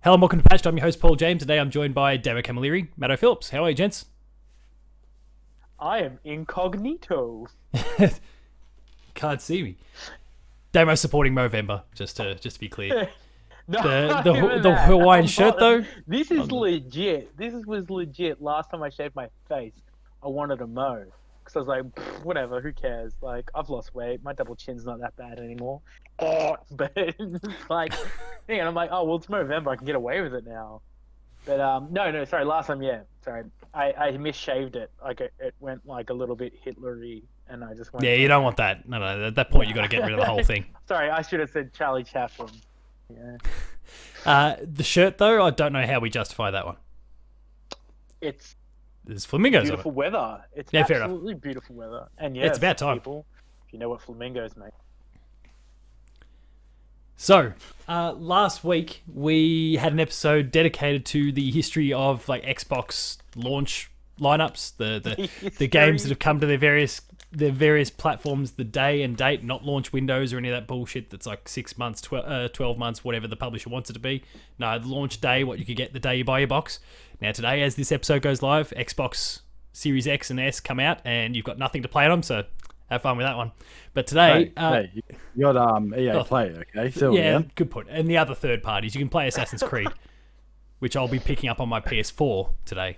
Hello and welcome to Patched. I'm your host, Paul James. Today I'm joined by Damo and Matto Phillips. How are you, gents? I am incognito. Can't see me. Damo supporting Movember, just to be clear. No, The Hawaiian shirt, though? This is legit. This was legit. Last time I shaved my face, I wanted a mo. Because I was like, whatever, who cares? Like, I've lost weight. My double chin's not that bad anymore. But it's like, and I'm like, oh, well, it's Movember. I can get away with it now. But no, sorry. Last time, yeah, sorry, I misshaved it. Like it went like a little bit Hitlery, and I just went. Yeah, you don't want that. No. At that point, you got to get rid of the whole thing. Sorry, I should have said Charlie Chaplin. Yeah. The shirt, though, I don't know how we justify that one. There's flamingos Beautiful on it. weather. It's Yeah, fair enough. absolutely beautiful weather. And yeah, It's about time. People, if you know what flamingos make. So, last week we had an episode dedicated to the history of like Xbox launch lineups, the games that have come to their various platforms, the day and date, not launch windows or any of that bullshit that's like 6 months, 12 months, whatever the publisher wants it to be. No, the launch day, what you could get the day you buy your box. Now today, as this episode goes live, Xbox Series X and S come out, and you've got nothing to play on them, so have fun with that one. But today, you got EA Play, okay? Still, yeah, good point. And the other third parties, you can play Assassin's Creed, which I'll be picking up on my PS4 today.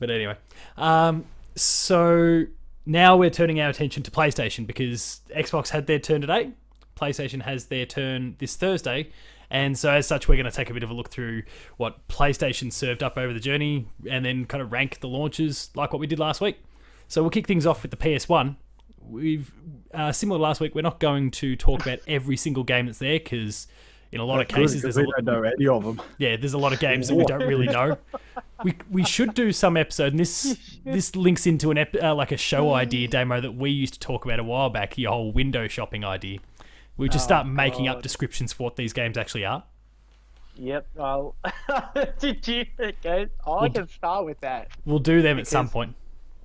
But anyway, so now we're turning our attention to PlayStation because Xbox had their turn today. PlayStation has their turn this Thursday. And so as such, we're going to take a bit of a look through what PlayStation served up over the journey and then kind of rank the launches like what we did last week. So we'll kick things off with the PS1. We've similar to last week, we're not going to talk about every single game that's there because in a lot of cases we don't know any of them. Yeah, there's a lot of games that we don't really know. We should do some episode, and this links into an like a show idea demo that we used to talk about a while back, the whole window shopping idea. We just start making up descriptions for what these games actually are. Yep. Well, did you? Okay, I can start with that. We'll do them at some point.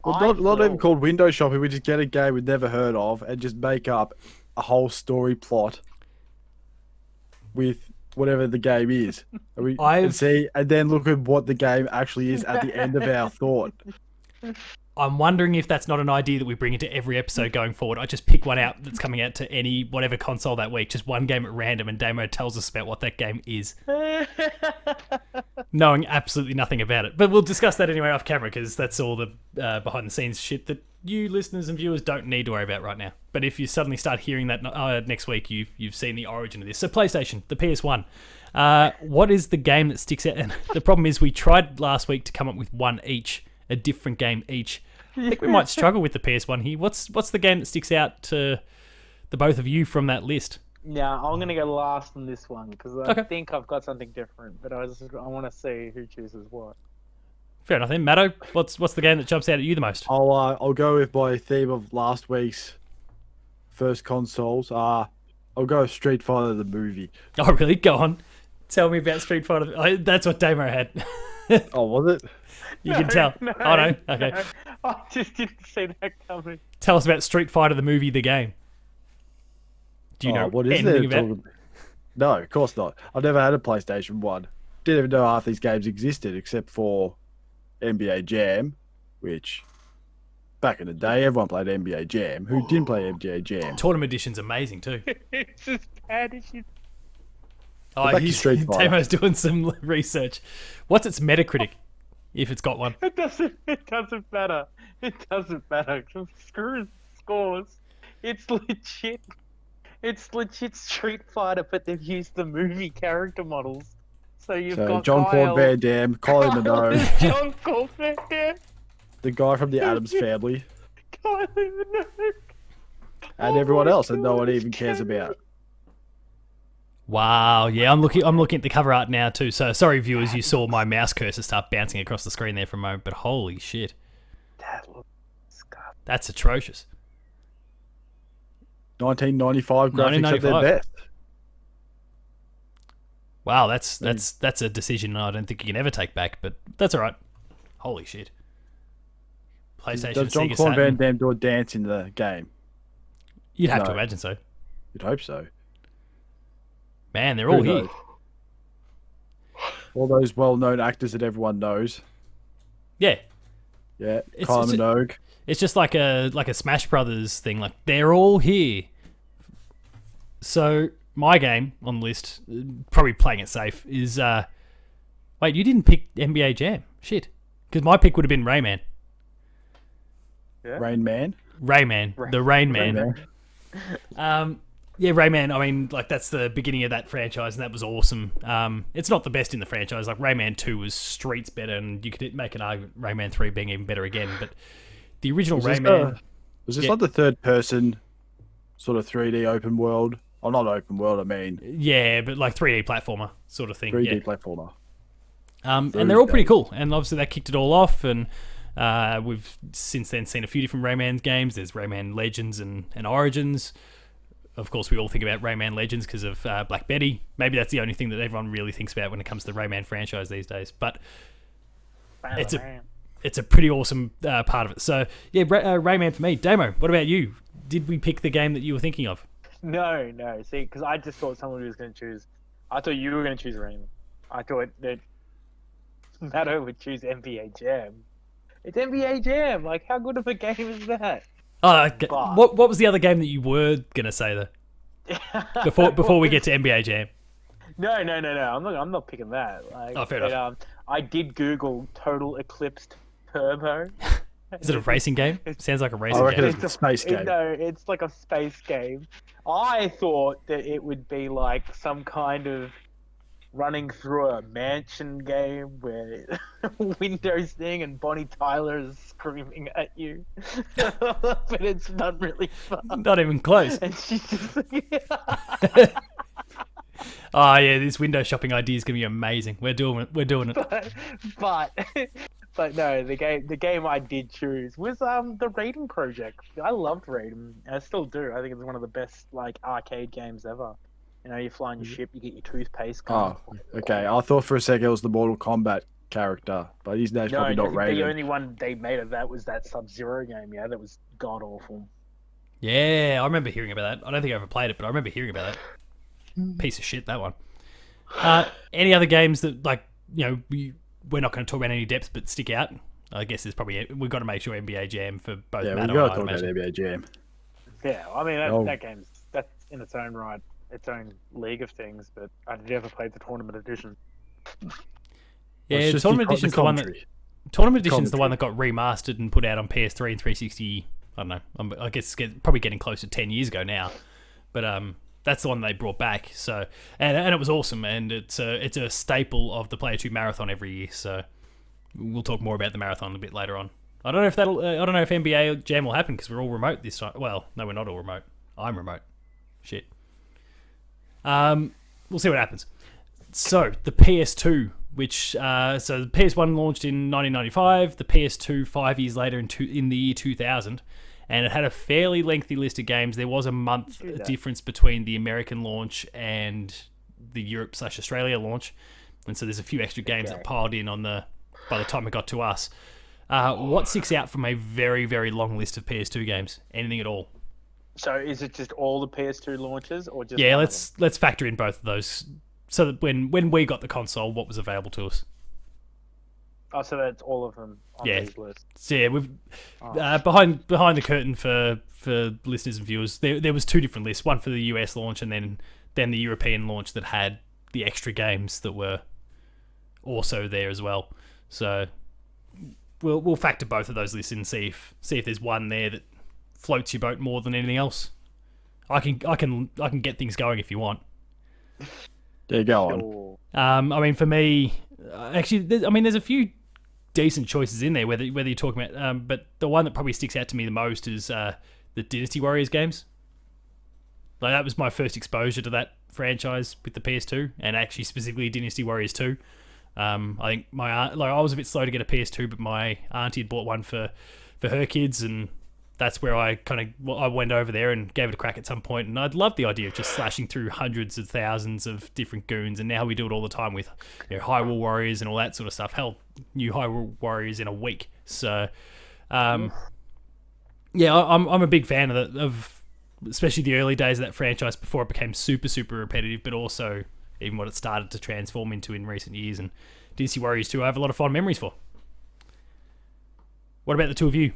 Well, not even called window shopping. We just get a game we've never heard of and just make up a whole story plot with whatever the game is. And then look at what the game actually is at the end of our thought. I'm wondering if that's not an idea that we bring into every episode going forward. I just pick one out that's coming out to any whatever console that week, just one game at random, and Damo tells us about what that game is, knowing absolutely nothing about it. But we'll discuss that anyway off camera because that's all the behind the scenes shit that you listeners and viewers don't need to worry about right now. But if you suddenly start hearing that next week, you've seen the origin of this. So PlayStation, the PS1. What is the game that sticks out? And the problem is we tried last week to come up with one each, a different game each. I think we might struggle with the PS1 here. What's the game that sticks out to the both of you from that list? Yeah, I'm gonna go last on this one because I think I've got something different, but I want to see who chooses what. Fair enough then. Matto, what's the game that jumps out at you the most? I'll go with my theme of last week's first consoles. I'll go Street Fighter the movie. Oh really? Go on. Tell me about Street Fighter. That's what Damo had. Oh, was it? You can tell. No, oh no. Okay. No. I just didn't see that coming. Tell us about Street Fighter the movie, the game. Do you know what is anything there about it? No, of course not. I've never had a PlayStation 1. Didn't even know half these games existed except for NBA Jam, which back in the day everyone played NBA Jam. Who didn't play NBA Jam? Tournament Edition's amazing too. It's just bad as you. Oh, Damo's doing some research. What's its Metacritic? If it's got one. It doesn't matter. It doesn't matter. Screw scores. It's legit. It's legit Street Fighter, but they've used the movie character models. So you've got Jean-Claude Van Damme, Kylie Minogue. Jean-Claude Van Damme. The guy from the Addams Family. Kylie Minogue. And everyone else that no one even cares about. Wow, yeah, I'm looking at the cover art now too. So sorry, viewers, you saw my mouse cursor start bouncing across the screen there for a moment, but holy shit, that's atrocious. 1995 graphics at their best. Wow, that's a decision I don't think you can ever take back, but that's all right. Holy shit. PlayStation, Does Jean-Claude Van Damme do a dance in the game? You'd have to imagine so. You'd hope so. Man, they're all here. All those well-known actors that everyone knows. Yeah, Yeah, It's- Kylie it's- Minogue. it's just like a Smash Brothers thing. Like they're all here. So my game on the list, probably playing it safe, is wait, you didn't pick NBA Jam? Shit, because my pick would have been Rayman. Rain Man. Rayman, the Rain Man. Rayman. Yeah, Rayman. I mean, like that's the beginning of that franchise, and that was awesome. It's not the best in the franchise. Like Rayman 2 was streets better, and you could make an argument Rayman 3 being even better again. But the original Rayman, Was this Yeah. like the third-person sort of 3D open world? Oh, not open world. I mean yeah, but like 3D platformer sort of thing. 3D Yeah. platformer. And Those they're all pretty days. cool. And obviously that kicked it all off. And we've since then seen a few different Rayman games. There's Rayman Legends and Origins. Of course, we all think about Rayman Legends because of Black Betty. Maybe that's the only thing that everyone really thinks about when it comes to the Rayman franchise these days. But it's a pretty awesome part of it. So yeah, Rayman for me. Damo, what about you? Did we pick the game that you were thinking of? No. See, because I just thought someone was going to choose. I thought you were going to choose Rayman. I thought that Matto would choose NBA Jam. It's NBA Jam. Like, how good of a game is that? Okay. But- What was the other game that you were gonna say though? Before we get to NBA Jam. No. I'm not picking that. Like, Oh, fair but, enough. I did Google Total Eclipse Turbo. Is it a racing game? Sounds like a racing I reckon game. it's a space game. No, it's like a space game. I thought that it would be like some kind of running through a mansion game where Windows thing and Bonnie Tyler is screaming at you. But it's not really fun. Not even close. And she's just Oh yeah, this window shopping idea is gonna be amazing. We're doing it. but no, the game I did choose was the Raiden Project. I loved Raiden. I still do. I think it's one of the best like arcade games ever. You know, you fly on your ship, you get your toothpaste. Oh, okay. I thought for a second it was the Mortal Kombat character, but his name's No, probably not the Raiden. only one they made of that was that Sub-Zero game. Yeah, that was god awful. Yeah, I remember hearing about that. I don't think I ever played it, but I remember hearing about that. Piece of shit, that one. Any other games that like we're not going to talk about any depths, but stick out? I guess there's probably we've got to make sure NBA Jam for both. Yeah, Matto we've got and to I talk about imagine. NBA Jam. Yeah, I mean Oh. that that's in its own right, its own league of things. But I never played the tournament edition. Yeah, It's just Tournament the Edition's the one that commentary. Tournament Edition's the one that got remastered and put out on PS3 and 360. I don't know. I guess probably getting close to 10 years ago now, but that's the one they brought back. So and it was awesome, and it's a staple of the Player 2 marathon every year. So we'll talk more about the marathon a bit later on. I don't know if I don't know if NBA Jam will happen because we're all remote this time. Well, no, we're not all remote. I'm remote. Shit. We'll see what happens. So the PS2, which so the PS1 launched in 1995, the PS2 5 years later in the year 2000, and it had a fairly lengthy list of games. There was a month difference between the American launch and the Europe/Australia launch, and so there's a few extra games that piled in by the time it got to us. What sticks out from a very, very long list of PS2 games? Anything at all? So is it just all the PS2 launches, or just Yeah, one of them? let's factor in both of those. So that when we got the console, what was available to us? Oh, so that's all of them on Yeah. these lists. So yeah, we've behind the curtain for listeners and viewers. There was two different lists, one for the US launch and then the European launch that had the extra games that were also there as well. So we'll factor both of those lists in and see if there's one there that floats your boat more than anything else. I can get things going if you want. There you go on. Sure. I mean, for me, actually, there's a few decent choices in there. Whether you're talking about, but the one that probably sticks out to me the most is the Dynasty Warriors games. Like that was my first exposure to that franchise with the PS2, and actually specifically Dynasty Warriors 2. I think my aunt, I was a bit slow to get a PS2, but my auntie had bought one for her kids, and that's where I went over there and gave it a crack at some point. And I'd love the idea of just slashing through hundreds of thousands of different goons, and now we do it all the time with Hyrule Warriors and all that sort of stuff. Hell, new Hyrule Warriors in a week. So, yeah, I'm a big fan of especially the early days of that franchise before it became super, super repetitive, but also even what it started to transform into in recent years. And Dynasty Warriors 2, I have a lot of fond memories for. What about the two of you?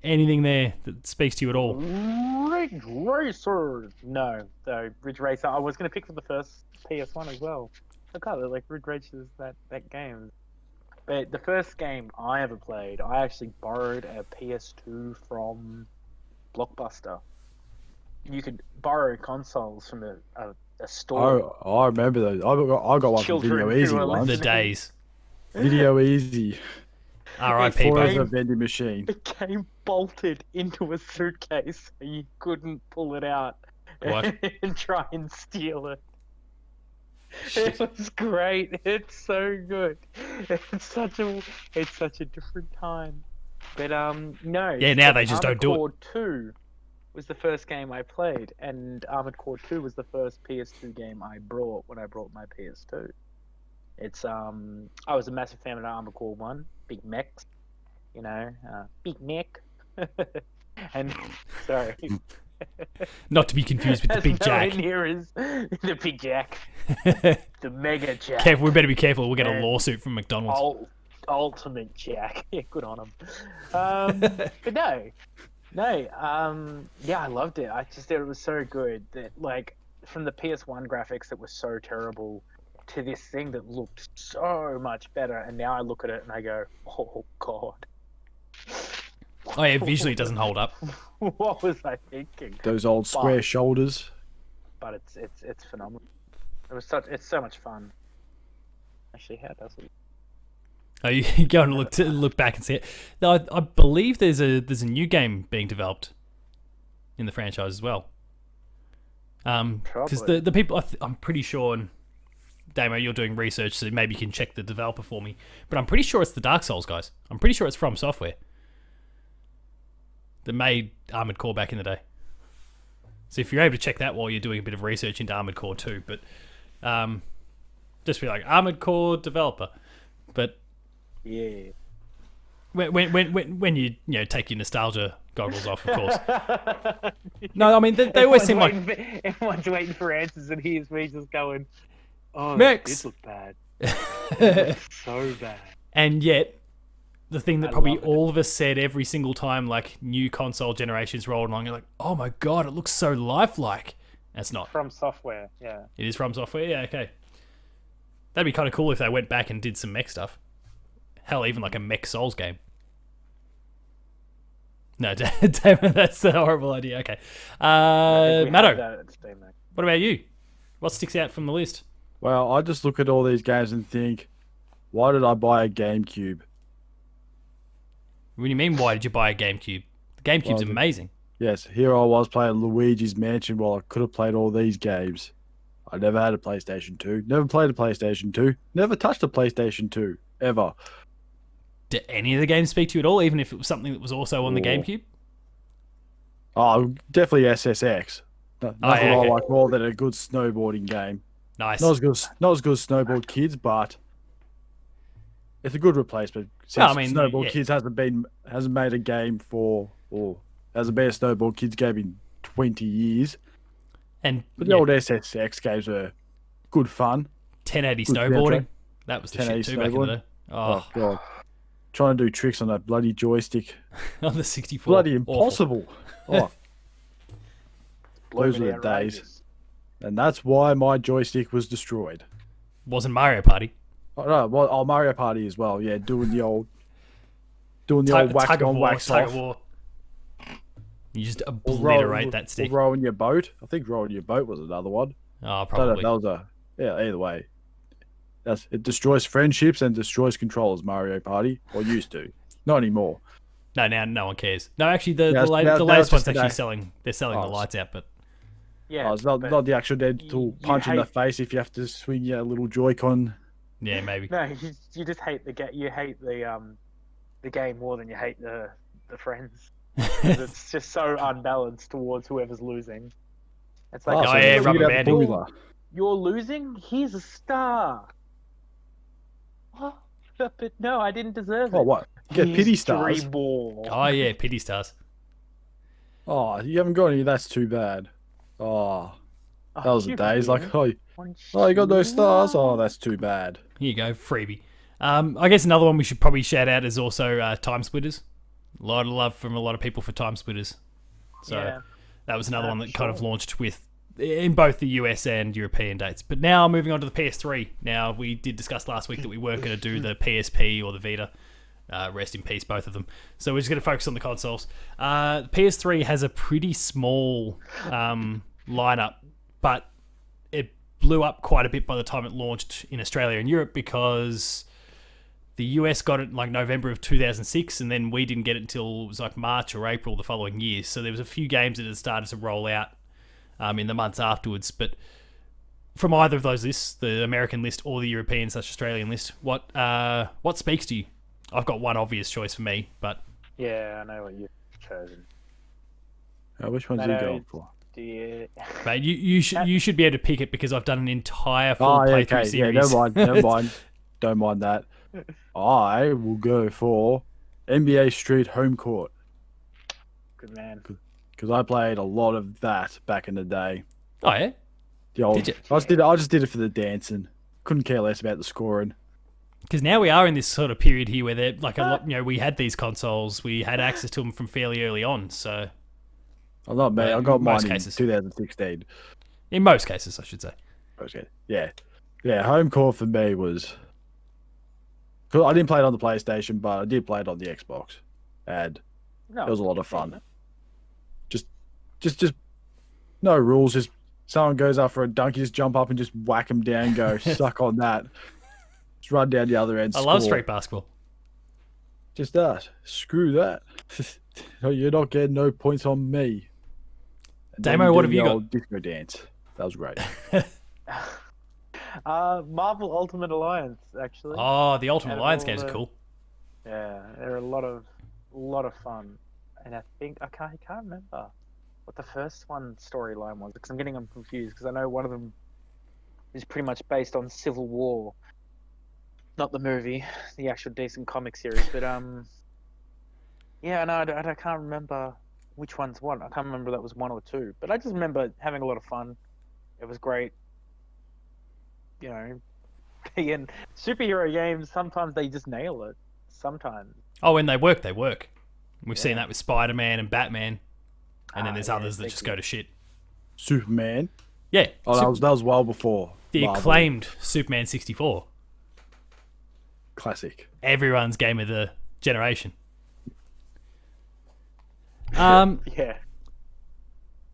Anything there that speaks to you at all? Ridge Racer. No, though Ridge Racer. I was gonna pick for the first PS1 as well. I can't like Ridge Racer's that game. But the first game I ever played, I actually borrowed a PS2 from Blockbuster. You could borrow consoles from a store. Oh, I remember those. I got one from Video Easy once. The days. Video Easy. R.I.P. For a vending machine. It came bolted into a suitcase, so you couldn't pull it out and try and steal it. It was great. It's so good. It's such a different time. But no. Yeah, now they just don't do it. Armored Core 2 was the first game I played, and Armored Core 2 was the first PS2 game I brought when I brought my PS2. It's I was a massive fan of Armored Core 1, big mechs, big mech. And sorry. Not to be confused with the Big Jack. Here is the Big Jack, the Mega Jack. Kev, we better be careful. We'll get a lawsuit from McDonald's. Ultimate Jack. Yeah, good on him. But no. Yeah, I loved it. I just thought it was so good that, like, from the PS1 graphics that were so terrible to this thing that looked so much better, and now I look at it and I go, oh god. Oh yeah, visually it doesn't hold up. What was I thinking? Those old square shoulders. But it's phenomenal. It's so much fun. Actually, how does it? Oh, you go and look back and see it. No, I believe there's a new game being developed in the franchise as well. Because the people I'm pretty sure, and Damo, you're doing research, so maybe you can check the developer for me. But I'm pretty sure it's the Dark Souls guys. I'm pretty sure it's From Software that made Armored Core back in the day. So if you're able to check that while you're doing a bit of research into Armored Core 2, but just be like Armored Core developer. But yeah, when you take your nostalgia goggles off, of course. No, I mean they always seem like everyone's waiting for answers, and here's me just going, "Oh, Max. this looks bad. It looks so bad." And yet, the thing that probably all of us said every single time, like, new console generations rolled along, you're like, "Oh my god, it looks so lifelike." That's not From Software. Yeah, it is From Software. Yeah, okay. That'd be kind of cool if they went back and did some mech stuff. Hell, even like a mech Souls game. No, Damon, that's a horrible idea. Okay. Matto, what about you? What sticks out from the list? Well, I just look at all these games and think, why did I buy a GameCube? What do you mean, why did you buy a GameCube? The GameCube's amazing. Yes, here I was playing Luigi's Mansion while I could have played all these games. I never had a PlayStation 2. Never played a PlayStation 2. Never touched a PlayStation 2. Ever. Did any of the games speak to you at all, even if it was something that was also on the GameCube? Oh, definitely SSX. Nothing I okay. like more than a good snowboarding game. Nice. Not as good as Snowboard Kids, but it's a good replacement. Since Snowboard Kids hasn't made a game hasn't been a Snowboard Kids game in 20 years. But the old SSX games were good fun. 1080 snowboarding. That was the shit too back in the day. Oh god. Trying to do tricks on that bloody joystick. On the 64. Bloody impossible. Oh. Those were the days. And that's why my joystick was destroyed. Wasn't Mario Party. Oh, no, well, Mario Party as well. Yeah, doing the old wax on, wax off. War. You just obliterate that stick. Or rowing your boat. I think rowing your boat was another one. Oh, probably. That was either way. It destroys friendships and destroys controllers, Mario Party. Or used to. Not anymore. No, now no one cares. No, actually, the latest one's actually selling. They're selling the lights out, but yeah, it's not the actual dental punch in the face if you have to swing your little Joy-Con. Yeah, maybe. No, you just hate the game. You hate the game more than you hate the friends. It's just so unbalanced towards whoever's losing. It's like, rubber band. You're losing. He's a star. What? But no, I didn't deserve it. Oh, what? You get pity stars. Oh yeah, pity stars. Oh, you haven't got any. That's too bad. Oh. That was the you day. He's like, can oh, you got no stars? Oh, that's too bad. Here you go, freebie. I guess another one we should probably shout out is also Time Splitters. A lot of love from a lot of people for Time Splitters. So that was another one that kind of launched in both the US and European dates. But now moving on to the PS3. Now, we did discuss last week that we weren't going to do the PSP or the Vita. Rest in peace, both of them. So we're just going to focus on the consoles. The PS3 has a pretty small lineup, but it blew up quite a bit by the time it launched in Australia and Europe because the US got it in like November of 2006, and then we didn't get it until it was like March or April the following year. So there was a few games that had started to roll out in the months afterwards. But from either of those lists, the American list or the European/Australian list, what speaks to you? I've got one obvious choice for me, but yeah, I know what you've chosen. Which ones are you going for? Mate, you should be able to pick it because I've done an entire full playthrough series. Yeah, never mind. Don't mind that. I will go for NBA Street Home Court. Good man. Because I played a lot of that back in the day. Oh yeah. Did you? I just did it for the dancing. Couldn't care less about the scoring. Because now we are in this sort of period here where they're like a lot. We had these consoles, we had access to them from fairly early on. So, I'm not me. I got mine in 2016. In most cases, I should say. Yeah. Home court for me was. I didn't play it on the PlayStation, but I did play it on the Xbox, and it was a lot of fun. Just no rules. Just someone goes up for a dunk, you just jump up and just whack them down. Go suck on that. Just run down the other end. I love street basketball. Just that. Screw that. You're not getting no points on me. Damo, what have you got? Disco dance. That was great. Marvel Ultimate Alliance, actually. Oh, the Ultimate Alliance games are cool. Yeah, they're a lot of fun, and I think I can't remember what the first one storyline was because I'm getting them confused because I know one of them is pretty much based on Civil War, not the movie, the actual decent comic series. But yeah, no, I can't remember which one's what. I can't remember that was 1 or 2, but I just remember having a lot of fun. It was great. And superhero games, sometimes they just nail it. Sometimes. Oh, when they work, they work. We've seen that with Spider-Man and Batman. And then there's others that just go to shit. Superman? Yeah. Oh, that was well before. The acclaimed Superman 64. Classic. Everyone's game of the generation. Yeah.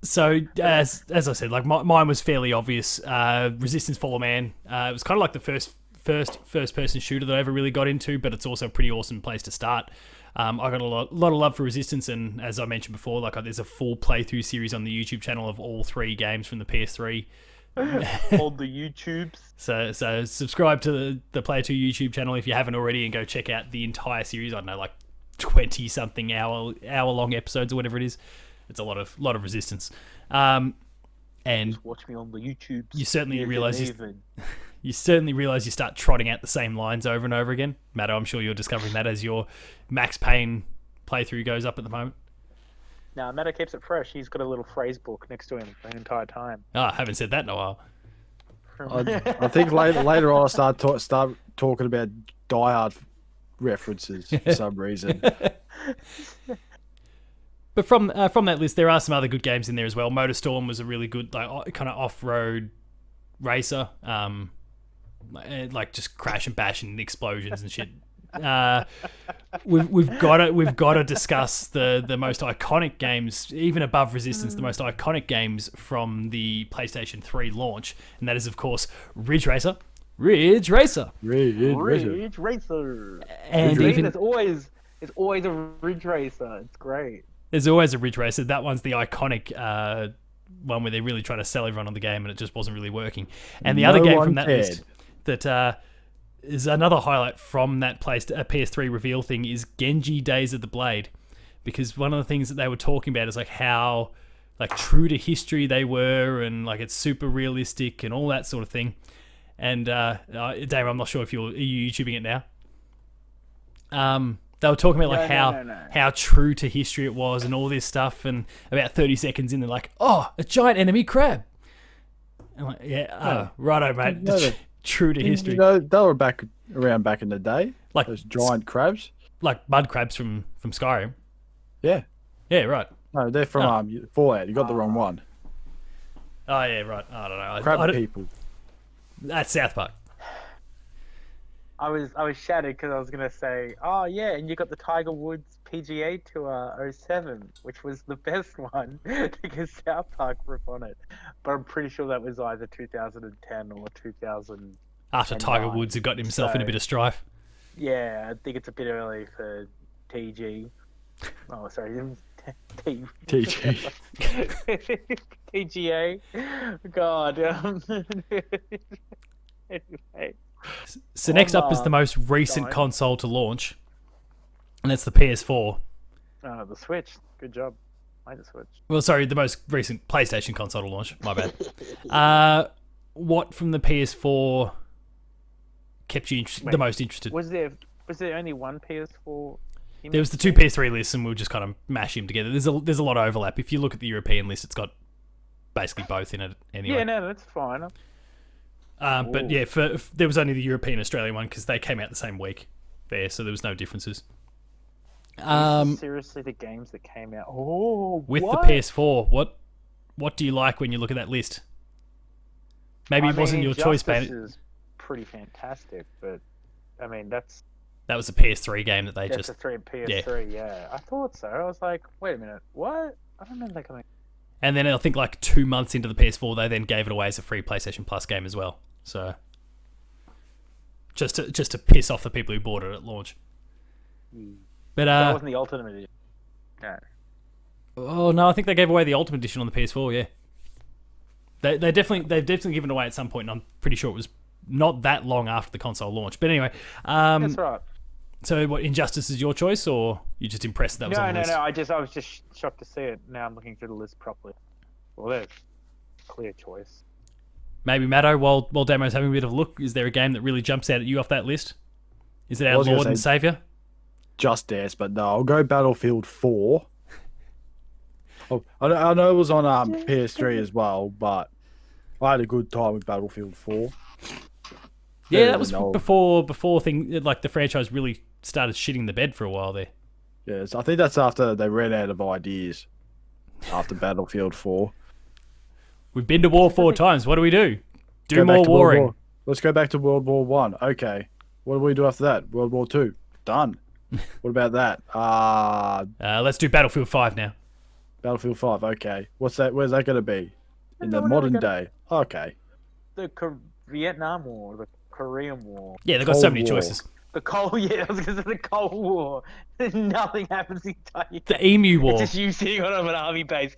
So, as I said, like mine was fairly obvious. Resistance Fall of Man. It was kind of like the first-person shooter that I ever really got into, but it's also a pretty awesome place to start. I got a lot of love for Resistance, and as I mentioned before, like there's a full playthrough series on the YouTube channel of all 3 games from the PS3. All the YouTubes. So subscribe to the Player 2 YouTube channel if you haven't already, and go check out the entire series. I don't know, like 20-something hour-long episodes or whatever it is. It's a lot of Resistance. And just watch me on the YouTube. You certainly realize you start trotting out the same lines over and over again. Matto, I'm sure you're discovering that as your Max Payne playthrough goes up at the moment. No, Matto keeps it fresh. He's got a little phrase book next to him the entire time. Oh, I haven't said that in a while. I think later on I start talking about Die Hard references for some reason. But from that list, there are some other good games in there as well. Motorstorm was a really good kind of off-road racer, like just crash and bash and explosions and shit. We've got to discuss the most iconic games, even above Resistance, the most iconic games from the PlayStation 3 launch, and that is of course Ridge Racer. And it's always a Ridge Racer. It's great. There's always a Ridge Racer. That one's the iconic one where they're really trying to sell everyone on the game and it just wasn't really working. And the other game from that list that is another highlight from that PS3 reveal thing is Genji Days of the Blade. Because one of the things that they were talking about is like how like true to history they were, and like it's super realistic and all that sort of thing. And Dave, I'm not sure if are you YouTubing it now? They were talking about how true to history it was and all this stuff, and about 30 seconds in, they're like, "Oh, a giant enemy crab." I'm like, righto, mate. No, no. True to history. You know, they were around back in the day. Like those giant crabs. Like mud crabs from Skyrim. Yeah. Yeah, right. No, they're from Fallout. You got the wrong one. Oh, yeah, right. I don't know. Crab people. That's South Park. I was shattered because I was gonna say, oh yeah, and you got the Tiger Woods PGA Tour 07, which was the best one because South Park ripped on it. But I'm pretty sure that was either 2010 or 2000. After Tiger Woods had gotten himself in a bit of strife. Yeah, I think it's a bit early for TG. Oh, sorry, TG. TGA. God. Anyway. So next up is the most recent console to launch, and that's the PS4. The Switch. Good job. I the Switch. Well, sorry, the most recent PlayStation console to launch. My bad. What from the PS4 kept you the most interested? Was there only one PS4? There was the two PS3 lists, and we'll just kind of mash them together. There's a lot of overlap. If you look at the European list, it's got basically both in it anyway. Yeah, no, that's fine. But yeah, there was only the European Australian one because they came out the same week there, so there was no differences. Seriously, the games that came out. Oh, with the PS4, what do you like when you look at that list? Maybe it wasn't your choice, man. Is pretty fantastic, but I mean that was a PS3 game that they just. That's a PS3. Yeah, I thought so. I was like, wait a minute, what? I don't remember that coming. And then I think like 2 months into the PS4, they then gave it away as a free PlayStation Plus game as well. So just to piss off the people who bought it at launch. But that wasn't the Ultimate Edition. No. Oh no, I think they gave away the Ultimate Edition on the PS4. Yeah. They've definitely given it away at some point, and I'm pretty sure it was not that long after the console launch. But anyway, that's right. So, what, Injustice is your choice, or you just impressed that was on the list? No. I was just shocked to see it. Now I'm looking through the list properly. Well, there's a clear choice. Maybe Matto, while Damo's having a bit of a look, is there a game that really jumps out at you off that list? Is it our Lord and Savior? Just Dance, but no, I'll go Battlefield 4. Oh, I know it was on PS3 as well, but I had a good time with Battlefield 4. Yeah, that was before the franchise really started shitting the bed for a while there. Yes, I think that's after they ran out of ideas. After Battlefield 4. We've been to war 4 times. What do we do? Do more warring. Let's go back to World War 1. Okay. What do we do after that? World War 2. Done. What about that? Let's do Battlefield 5 now. Battlefield 5. Okay. What's that? Where's that going to be? In the modern day. Okay. The Vietnam War, the Korean War. Yeah, they've got so many choices. The Cold, yeah, I was going to say the Cold War. Nothing happens the entire time. The Emu War. It's just you sitting on an army base,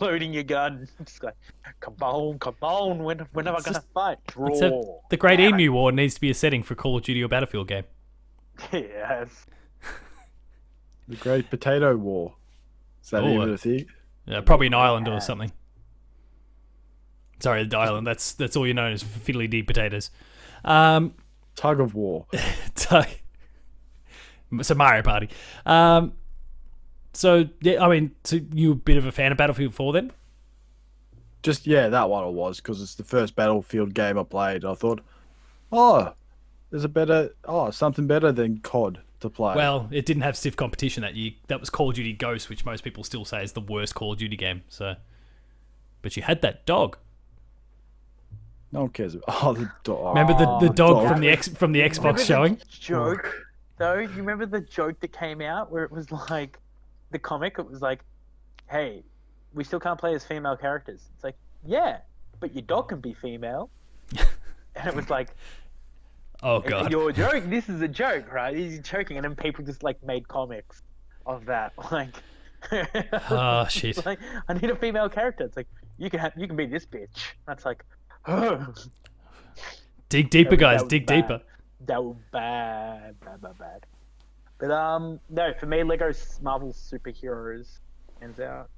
loading your gun. Just like, come on, when am I going to fight? Draw. The Great Emu War needs to be a setting for Call of Duty or Battlefield game. Yes. The Great Potato War. Is that even a thing? Yeah, probably an island or something. Sorry, the island. That's all you know is fiddly dee potatoes. Tug of War. So Mario Party. So yeah, I mean, so you a bit of a fan of Battlefield 4 then? Just that one I was, because it's the first Battlefield game I played. I thought, there's something better than COD to play. Well, it didn't have stiff competition that year. That was Call of Duty Ghost, which most people still say is the worst Call of Duty game. So, but you had that dog. No one cares about the dog. Remember the dog from the Xbox showing? Joke, though. You remember the joke that came out where it was like the comic? It was like, "Hey, we still can't play as female characters." It's like, yeah, but your dog can be female. And it was like, oh god, you're joking. This is a joke, right? He's joking, and then people just like made comics of that. Like, oh shit. Like, I need a female character. It's like you can be this bitch. That's like. Dig deeper, guys. Dig deeper. That was bad. But no, for me, Lego Marvel Superheroes ends out.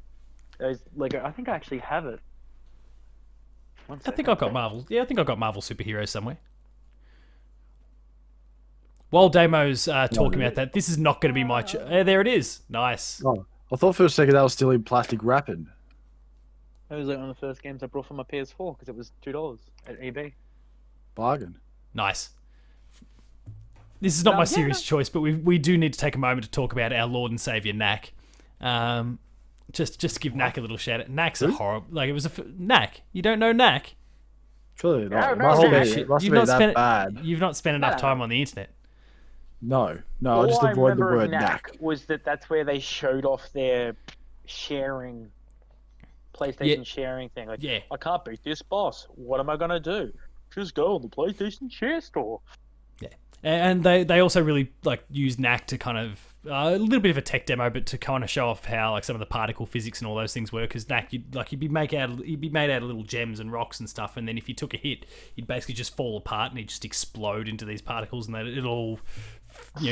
Those Lego. I think I actually have it. I think I've got Marvel. Yeah, I think I've got Marvel Superheroes somewhere. While Damo's talking about that, this is not going to be my. There it is. Nice. Oh, I thought for a second that was still in plastic wrapping. It was like one of the first games I brought for my PS4 because it was $2 at eBay. Bargain. Nice. This is not my serious no. choice, but we do need to take a moment to talk about our Lord and Savior Knack. Just to give Knack a little shout out. Knack's a horrible. Like it was Knack. You don't know Knack? Surely not. No, Must no, be- shit. must be that bad. You've not spent enough time on the internet. No, I All just I avoid the remember of word knack. was that's where they showed off their sharing, PlayStation sharing thing. Like, Yeah. I can't beat this boss. What am I gonna do? Just go on the PlayStation Share store. Yeah, and they also really like use Knack to kind of a little bit of a tech demo, but to kind of show off how like some of the particle physics and all those things work. Because Knack, you'd be made out of little gems and rocks and stuff, and then if you took a hit, you'd basically just fall apart and he'd just explode into these particles, and it'll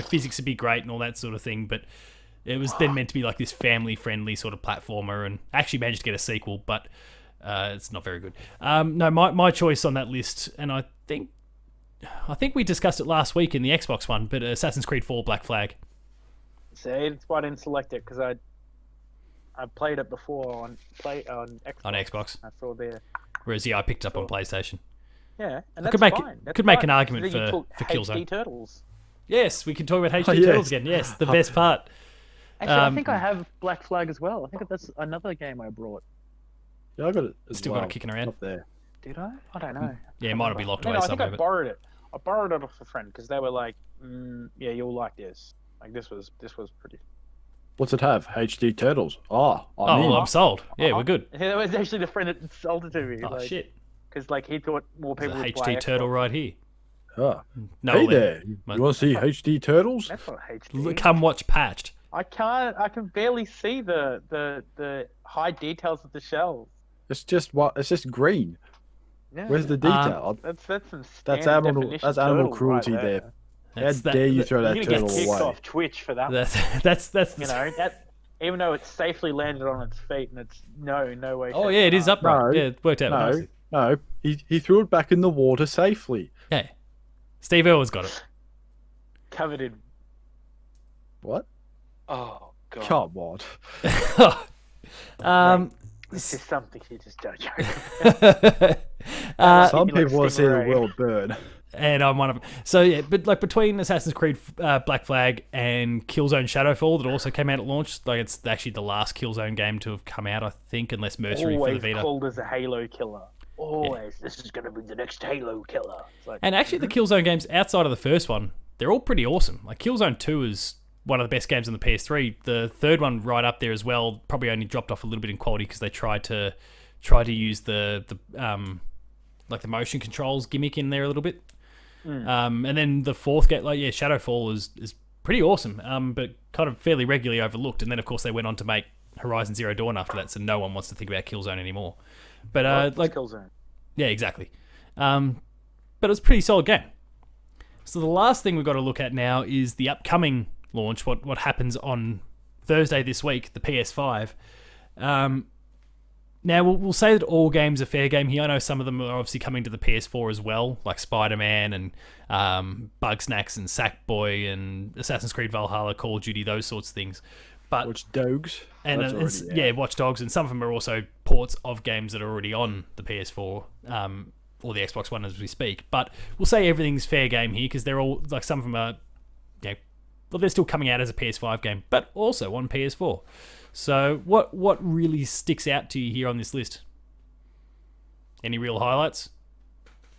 physics would be great and all that sort of thing. But it was then meant to be like this family-friendly sort of platformer, and I actually managed to get a sequel, but it's not very good. No, my choice on that list, and I think we discussed it last week in the Xbox one, but Assassin's Creed 4 Black Flag. See, that's why I didn't select it because I played it before on Xbox. On Xbox. I saw there. Whereas I picked up on PlayStation. Yeah, and I that's fine. That's make fine. an argument So then you for took Killzone. HD Turtles. Yes, we can talk about HD Oh, yes. Turtles again. Yes, the best part. Actually, I think I have Black Flag as well. I think that's another game I brought. Yeah, I got it. Still got it kicking around. Up there. Did I? I don't know. Yeah, it might have been locked No, away I think somewhere. I But borrowed it. I borrowed it off a friend because they were like, "Yeah, you'll like this. Like this was pretty." What's it have? HD Turtles. I'm in. well, I'm sold. Yeah, we're good. Yeah, that was actually the friend that sold it to me. Oh shit! Because like he thought more There's people a would buy HD Turtle Xbox. right here. Ah. No, Hey Len. there. You want to see HD Turtles? That's not HD. Come watch Patched. I can barely see the high details of the shells. It's just green. Yeah. Where's the detail? That's some That's standard animal. definition That's animal turtle cruelty right there. How That's dare you throw You're that gonna turtle get kicked away? off Twitch for that. That's You know that. Even though it's safely landed on its feet and it's no way. Oh shape, yeah, it is or form. upright. No, Yeah, it worked out No, nicely. no. He threw it back in the water safely. Yeah, Steve Irwin's got it. Covered in. What? Oh god. Come on. This is something you just don't joke. Some you like people want to see the Stingray. world burn. And I'm one of them. So yeah, but like between Assassin's Creed Black Flag and Killzone Shadowfall that also came out at launch, like it's actually the last Killzone game to have come out, I think, unless Mercenary for Always the Vita. called as a Halo killer. Always. This is going to be the next Halo killer. It's like, And actually, the Killzone games outside of the first one, they're all pretty awesome. Like Killzone 2 is one of the best games on the PS3. The third one right up there as well. Probably only dropped off a little bit in quality because they tried to use the like the motion controls gimmick in there a little bit. And then the fourth game, like Shadowfall is pretty awesome, but kind of fairly regularly overlooked. And then of course they went on to make Horizon Zero Dawn after that, so no one wants to think about Killzone anymore. But like Killzone. yeah, exactly. But it was a pretty solid game. So the last thing we've got to look at now is the upcoming launch, what happens on Thursday this week, the PS5. Now, we'll say that all games are fair game here. I know some of them are obviously coming to the PS4 as well, like Spider-Man and Bugsnax and Sackboy and Assassin's Creed Valhalla, Call of Duty, those sorts of things. But Watch Dogs. and That's already out. yeah, Watch Dogs, and some of them are also ports of games that are already on the PS4 or the Xbox One as we speak. But we'll say everything's fair game here because they're all like some of them are, well, they're still coming out as a PS5 game, but also on PS4. So what really sticks out to you here on this list? Any real highlights?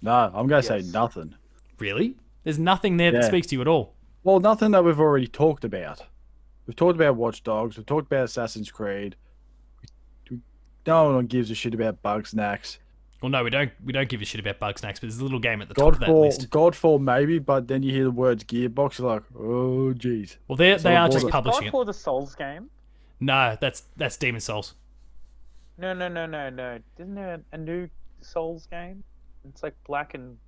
No, I'm going to Yes. say nothing. Really? There's nothing there that Yeah. speaks to you at all. Well, nothing that we've already talked about. We've talked about Watch Dogs. We've talked about Assassin's Creed. No one gives a shit about Bugsnax. Well, no, we don't give a shit about Bugsnax, but there's a little game at the top of that list. Godfall maybe, but then you hear the words Gearbox, you're like, oh, jeez. Well, they So are what just was it? publishing it. Godfall the Souls game? No, that's Demon Souls. No. Isn't there a new Souls game? It's like black and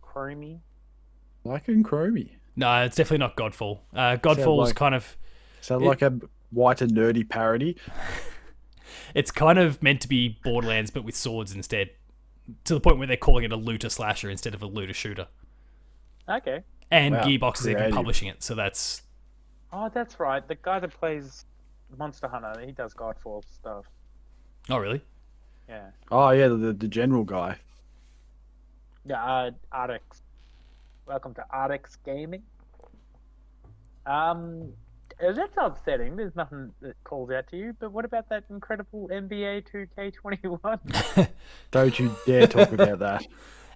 chromey. Black and Chromey. No, it's definitely not Godfall. Godfall's like- kind of Sound like a white and nerdy parody. it's kind of meant to be Borderlands but with swords instead. To the point where they're calling it a looter slasher instead of a looter shooter. Okay. And Wow, Gearbox is even creative. publishing it, so that's Oh, that's right. The guy that plays Monster Hunter, he does Godfall stuff. oh really? Yeah. Oh yeah, the general guy. Yeah, Artix. Welcome to Artix Gaming. That's upsetting. There's nothing that calls out to you. But what about that incredible NBA 2K21? Don't you dare talk about that.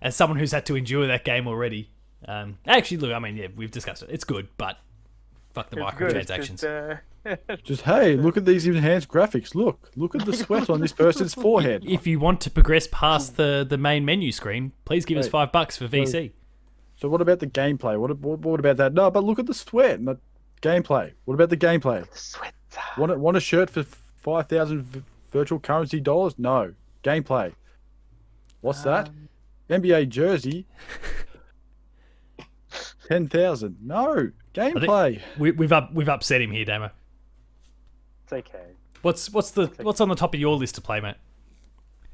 As someone who's had to endure that game already. Actually, look, I mean, yeah, we've discussed it. It's good, but fuck the microtransactions. Just hey, look at these enhanced graphics. Look at the sweat on this person's forehead. If you want to progress past the main menu screen, please give us $5 for VC. So what about the gameplay? What about that? No, but look at the sweat and the gameplay. What about the gameplay? The sweat. Want a shirt for 5,000 virtual currency dollars? No. Gameplay. What's that? NBA jersey. 10,000. No. Gameplay. We've upset him here, Damo. It's okay. What's on the top of your list to play, mate?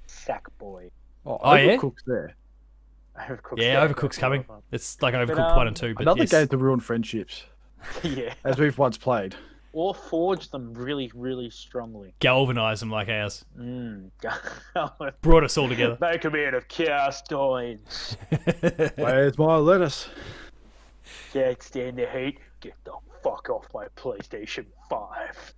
Sackboy. Oh yeah? Overcooked's there. Overcooked's coming. It's like Overcooked 1 and 2. But another game to ruin friendships. Yeah. As we've once played. Or forge them really, really strongly. Galvanise them like ours. Brought us all together. Make them out of cast irons. Where's my lettuce? Can't stand the heat. Get the fuck off my PlayStation 5.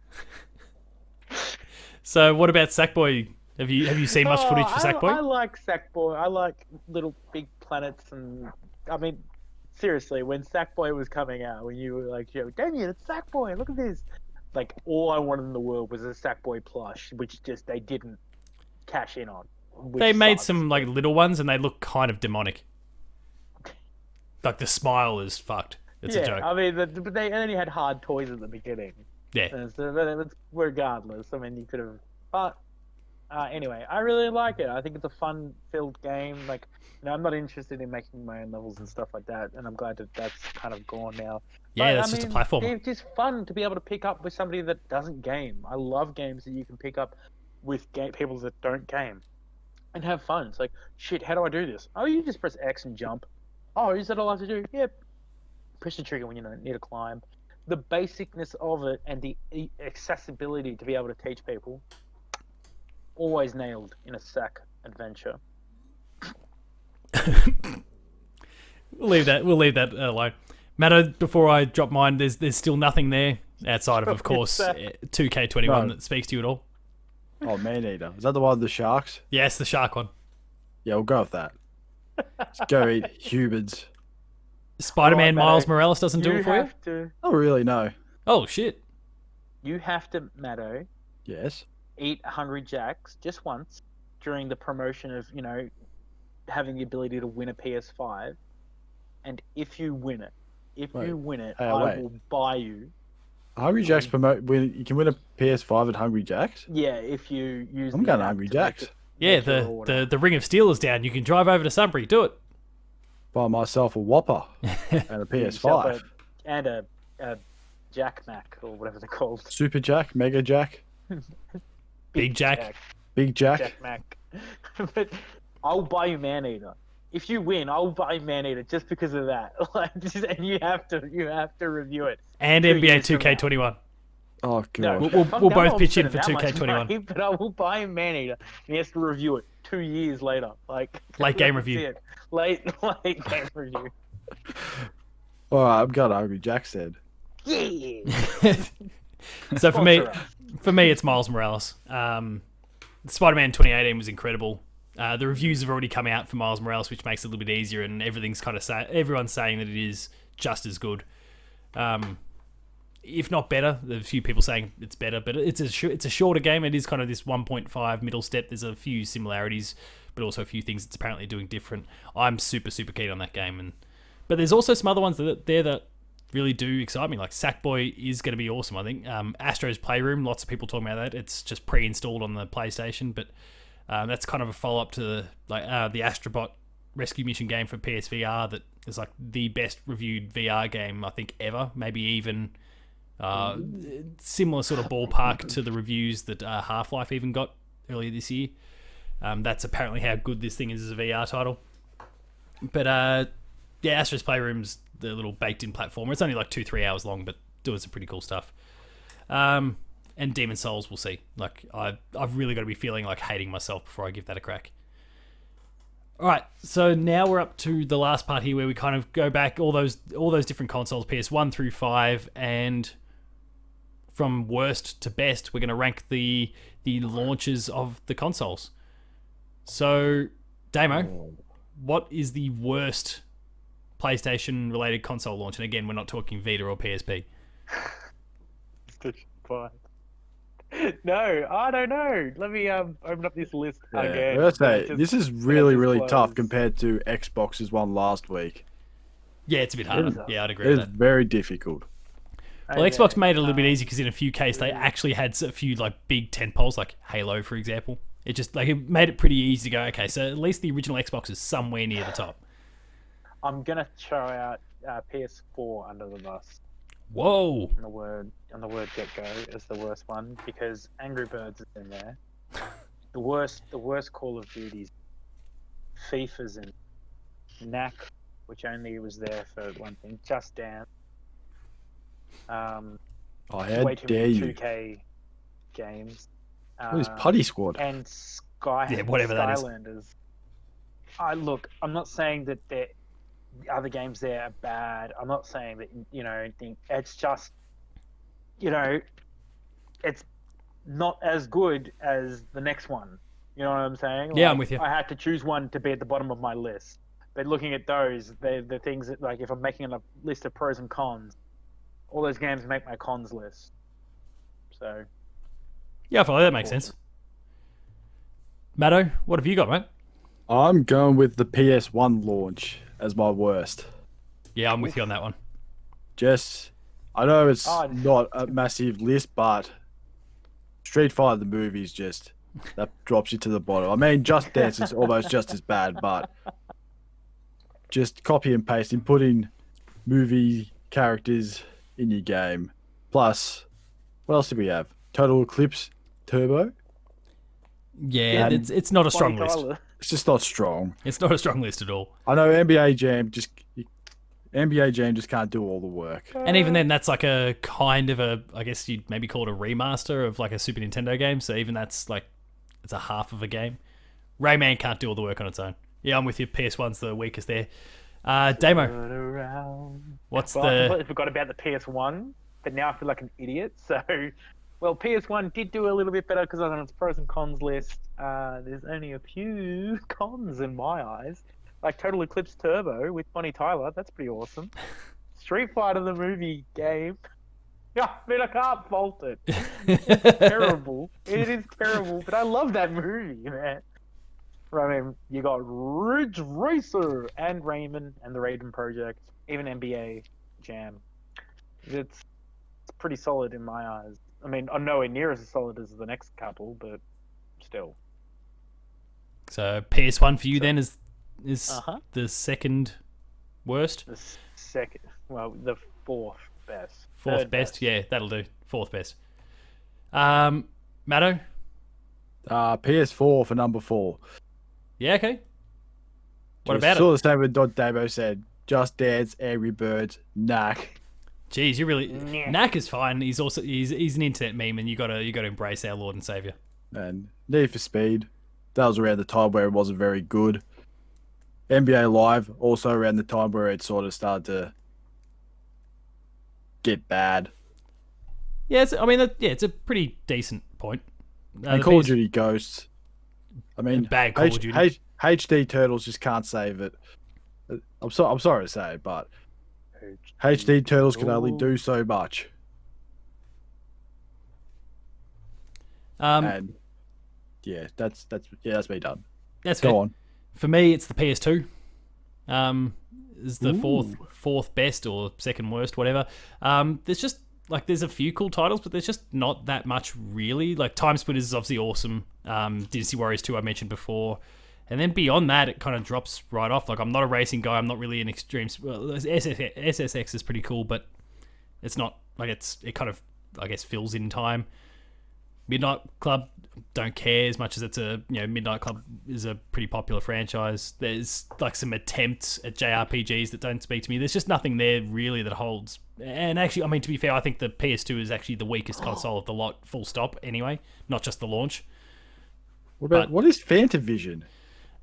So what about Sackboy? Have you seen much footage for Sackboy? I like Sackboy. I like Little Big Planets, and I mean, seriously, when Sackboy was coming out, when you were like, "Yo, Damien, it's Sackboy! Look at this!" Like, all I wanted in the world was a Sackboy plush, which just they didn't cash in on. They made some like little ones, and they look kind of demonic. Like the smile is fucked. It's a joke. I mean, but they only had hard toys at the beginning. Yeah. So regardless, I mean, you could have. But anyway, I really like it. I think it's a fun-filled game. Like, I'm not interested in making my own levels and stuff like that, and I'm glad that that's kind of gone now. Yeah, that's just a platform. It's just fun to be able to pick up with somebody that doesn't game. I love games that you can pick up with people that don't game and have fun. It's like, shit, how do I do this? Oh, you just press X and jump. Oh, is that all I have to do? Yep. Press the trigger when you need to climb. The basicness of it and the accessibility to be able to teach people, always nailed in a sack adventure. We'll leave that alone. Matto, before I drop mine, there's still nothing there outside of course, 2K21 that speaks to you at all. Oh, Maneater. Is that the one with the sharks? Yes, the shark one. Yeah, we'll go with that. Let's go eat humans. Spider-Man Miles Morales doesn't do it for you? Not really, no. Oh, shit. You have to, Matto. Yes. Eat Hungry Jacks just once during the promotion of, having the ability to win a PS5. And if you win it, I will buy you. Hungry Jacks you can win a PS5 at Hungry Jacks? Yeah, if you use I'm going to Hungry Jacks. Yeah, the Ring of Steel is down. You can drive over to Sunbury. Do it. Buy myself a Whopper and a PS5. And a Jack Mac, or whatever they're called. Super Jack, Mega Jack. Big Jack. Big Jack. Jack Mac. But I'll buy you Maneater. If you win, I'll buy Maneater just because of that. And you have to review it. And NBA 2K21. Oh god. No, we'll both pitch in for 2K21. But I will buy him Maneater, and he has to review it 2 years later. Late game review. Late game review. All right, I'm going to Hungry Jack said. Yeah. So for me, it's Miles Morales. Spider-Man 2018 was incredible. The reviews have already come out for Miles Morales, which makes it a little bit easier, and everything's kind of everyone's saying that it is just as good. If not better. There's a few people saying it's better, but it's a shorter game. It is kind of this 1.5 middle step. There's a few similarities, but also a few things it's apparently doing different. I'm super, super keen on that game. But there's also some other ones that really do excite me. Like Sackboy is going to be awesome, I think. Astro's Playroom, lots of people talking about that. It's just pre-installed on the PlayStation, but that's kind of a follow-up to the Astrobot rescue mission game for PSVR that is like the best reviewed VR game I think ever. Maybe even similar sort of ballpark to the reviews that Half-Life even got earlier this year. That's apparently how good this thing is as a VR title. But Astro's Playroom's the little baked-in platformer. It's only like 2-3 hours long, but doing some pretty cool stuff. And Demon Souls, we'll see. Like I've really got to be feeling like hating myself before I give that a crack. All right, so now we're up to the last part here where we kind of go back all those different consoles, PS1 through 5, and from worst to best, we're going to rank the launches of the consoles. So, Damo, what is the worst PlayStation-related console launch? And again, we're not talking Vita or PSP. No, I don't know. Let me open up this list again. Let's say this is really tough compared to Xbox's one last week. Yeah, it's a bit harder. Yeah, I'd agree with that. It's very difficult. Well, Xbox made it a little bit easy because in a few cases they actually had a few like big tentpoles, like Halo, for example. It just like it made it pretty easy to go. Okay, so at least the original Xbox is somewhere near the top. I'm gonna throw out PS4 under the bus. Whoa! On the word get go is the worst one because Angry Birds is in there. The worst Call of Duties, FIFA's in, Knack, which only was there for one thing, Just Dance. How way too dare many you? 2K games. What is Putty Squad? And whatever that is. Skylanders. I'm not saying that the other games there are bad. I'm not saying that it's just it's not as good as the next one. You know what I'm saying? Yeah, I'm with you. I had to choose one to be at the bottom of my list. But looking at those, they're the things that, like, if I'm making a list of pros and cons, all those games make my cons list. So yeah, I feel like that makes sense. Matto, what have you got, mate? I'm going with the PS1 launch as my worst. Yeah, I'm with you on that one. I know it's not a massive list, but Street Fighter the movies that drops you to the bottom. I mean, Just Dance is almost just as bad, but just copy and paste and putting movie characters in your game. Plus, what else do we have? Total Eclipse Turbo? Yeah, it's not a strong list. It's just not strong. It's not a strong list at all. I know NBA Jam just can't do all the work. And even then, that's like a kind of I guess you'd maybe call it a remaster of like a Super Nintendo game. So even that's like, it's a half of a game. Rayman can't do all the work on its own. Yeah, I'm with you. PS1's the weakest there. Damo, what's I completely forgot about the PS1, but now I feel like an idiot. So, well, PS1 did do a little bit better because on its pros and cons list, there's only a few cons in my eyes. Like Total Eclipse Turbo with Bonnie Tyler, that's pretty awesome. Street Fighter the movie game. Yeah, I mean, I can't fault it. It's terrible. It is terrible, but I love that movie, man. I mean, you got Ridge Racer and Rayman and the Rayman Project, even NBA Jam. It's pretty solid in my eyes. I mean, I'm nowhere near as solid as the next couple, but still. So PS1 for you then is the second worst? The fourth best. Fourth best? Yeah, that'll do. Fourth best. Matto? PS4 for number 4. Yeah, okay. What about it? It's the same with what Damo said. Just Dance, Angry Birds, Knack. Jeez, you really... Knack is fine. He's an internet meme, and you gotta embrace our Lord and Savior. And Need for Speed. That was around the time where it wasn't very good. NBA Live, also around the time where it sort of started to get bad. Yeah, it's a pretty decent point. And Call of Duty Ghosts. I mean, bad Call of Duty. HD Turtles just can't save it. I'm sorry to say, but HD Turtles can only do so much. And yeah, that's me done. That's Go fair. on. For me, it's the PS2. Is the fourth best or second worst, whatever. There's a few cool titles, but there's just not that much really. Like Time Splitters is obviously awesome. Dynasty Warriors 2 I mentioned before. And then beyond that, it kind of drops right off. Like, I'm not a racing guy. I'm not really an extreme... Well, SSX is pretty cool, but it's not... Like, it kind of, I guess, fills in time. Midnight Club, don't care as much as it's a Midnight Club is a pretty popular franchise. There's like some attempts at JRPGs that don't speak to me. There's just nothing there really that holds. And actually, I mean, to be fair, I think the PS2 is actually the weakest console of the lot. Full stop. Anyway, not just the launch. What is Fantavision?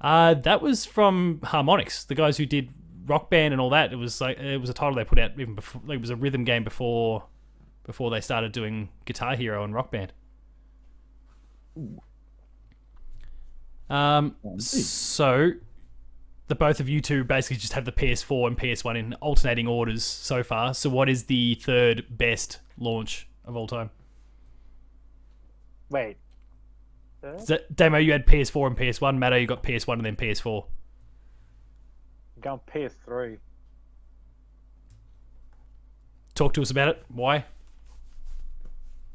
That was from Harmonix, the guys who did Rock Band and all that. It was a title they put out even before. Like, it was a rhythm game before they started doing Guitar Hero and Rock Band. So the both of you two basically just have the PS4 and PS1 in alternating orders so far. So what is the third best launch of all time? Wait. Damo, you had PS4 and PS1. Matto, you got PS1 and then PS4. I'm going PS3. Talk to us about it. Why?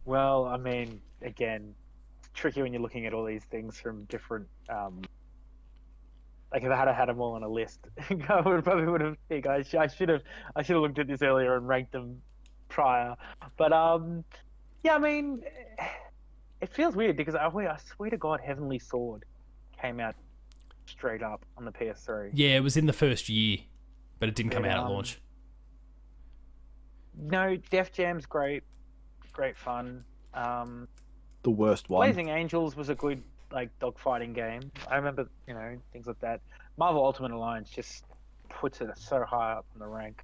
Well, I mean, again, it's tricky when you're looking at all these things from different. Like if I had them all on a list, I would have. Hey guys, I should have looked at this earlier and ranked them prior. But yeah, I mean, it feels weird because I swear to God, Heavenly Sword came out straight up on the PS3. Yeah, it was in the first year, but it didn't come out at launch. No, Def Jam's great fun. The worst one. Blazing Angels was a good dogfighting game. I remember, things like that. Marvel Ultimate Alliance just puts it so high up in the rank.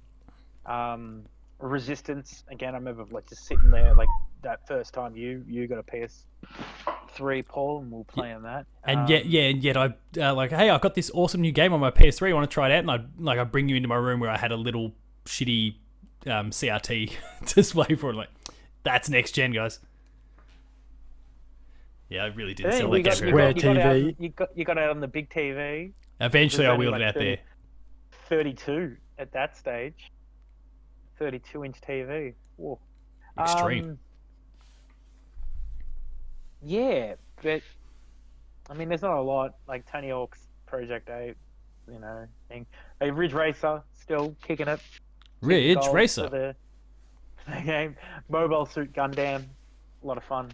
Resistance, again, I remember just sitting there that first time you got a PS3, Paul, and we were playing that. And yet I hey, I've got this awesome new game on my PS3. I want to try it out, and I bring you into my room where I had a little shitty CRT display for it. That's next gen, guys. Yeah, I really did sell that game. You got it on the big TV. Eventually, I wheeled it out there. 32 at that stage. 32-inch TV. Whoa. Extreme. Yeah, but I mean, there's not a lot. Like Tony Hawk's Project 8, thing. Ridge Racer still kicking it. Ridge Racer. The game. Mobile Suit Gundam, a lot of fun.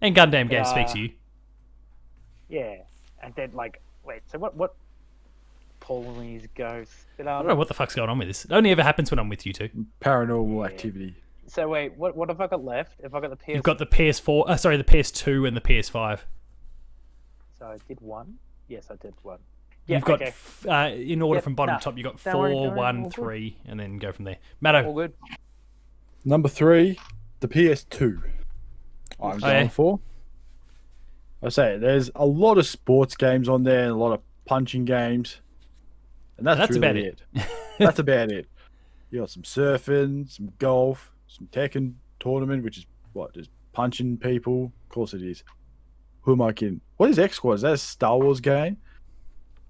And Gundam games speak to you. Yeah, and then wait, so what? Paul's ghosts. I don't know what the fuck's going on with this. It only ever happens when I'm with you two. Paranormal activity. So wait, what have I got left? Have I got the PS? You've got the PS4. Sorry, the PS2 and the PS5. So I did one. Yes, I did one. Yeah, you've got in order from bottom to top. You got 4, 1, 3, and then go from there. Matto. All good. Number 3, the PS2. I'm going for. I say there's a lot of sports games on there and a lot of punching games, and that's really about it. That's about it. You got some surfing, some golf, some Tekken tournament, which is just punching people. Of course it is. Who am I kidding? What is X Squad? Is that a Star Wars game?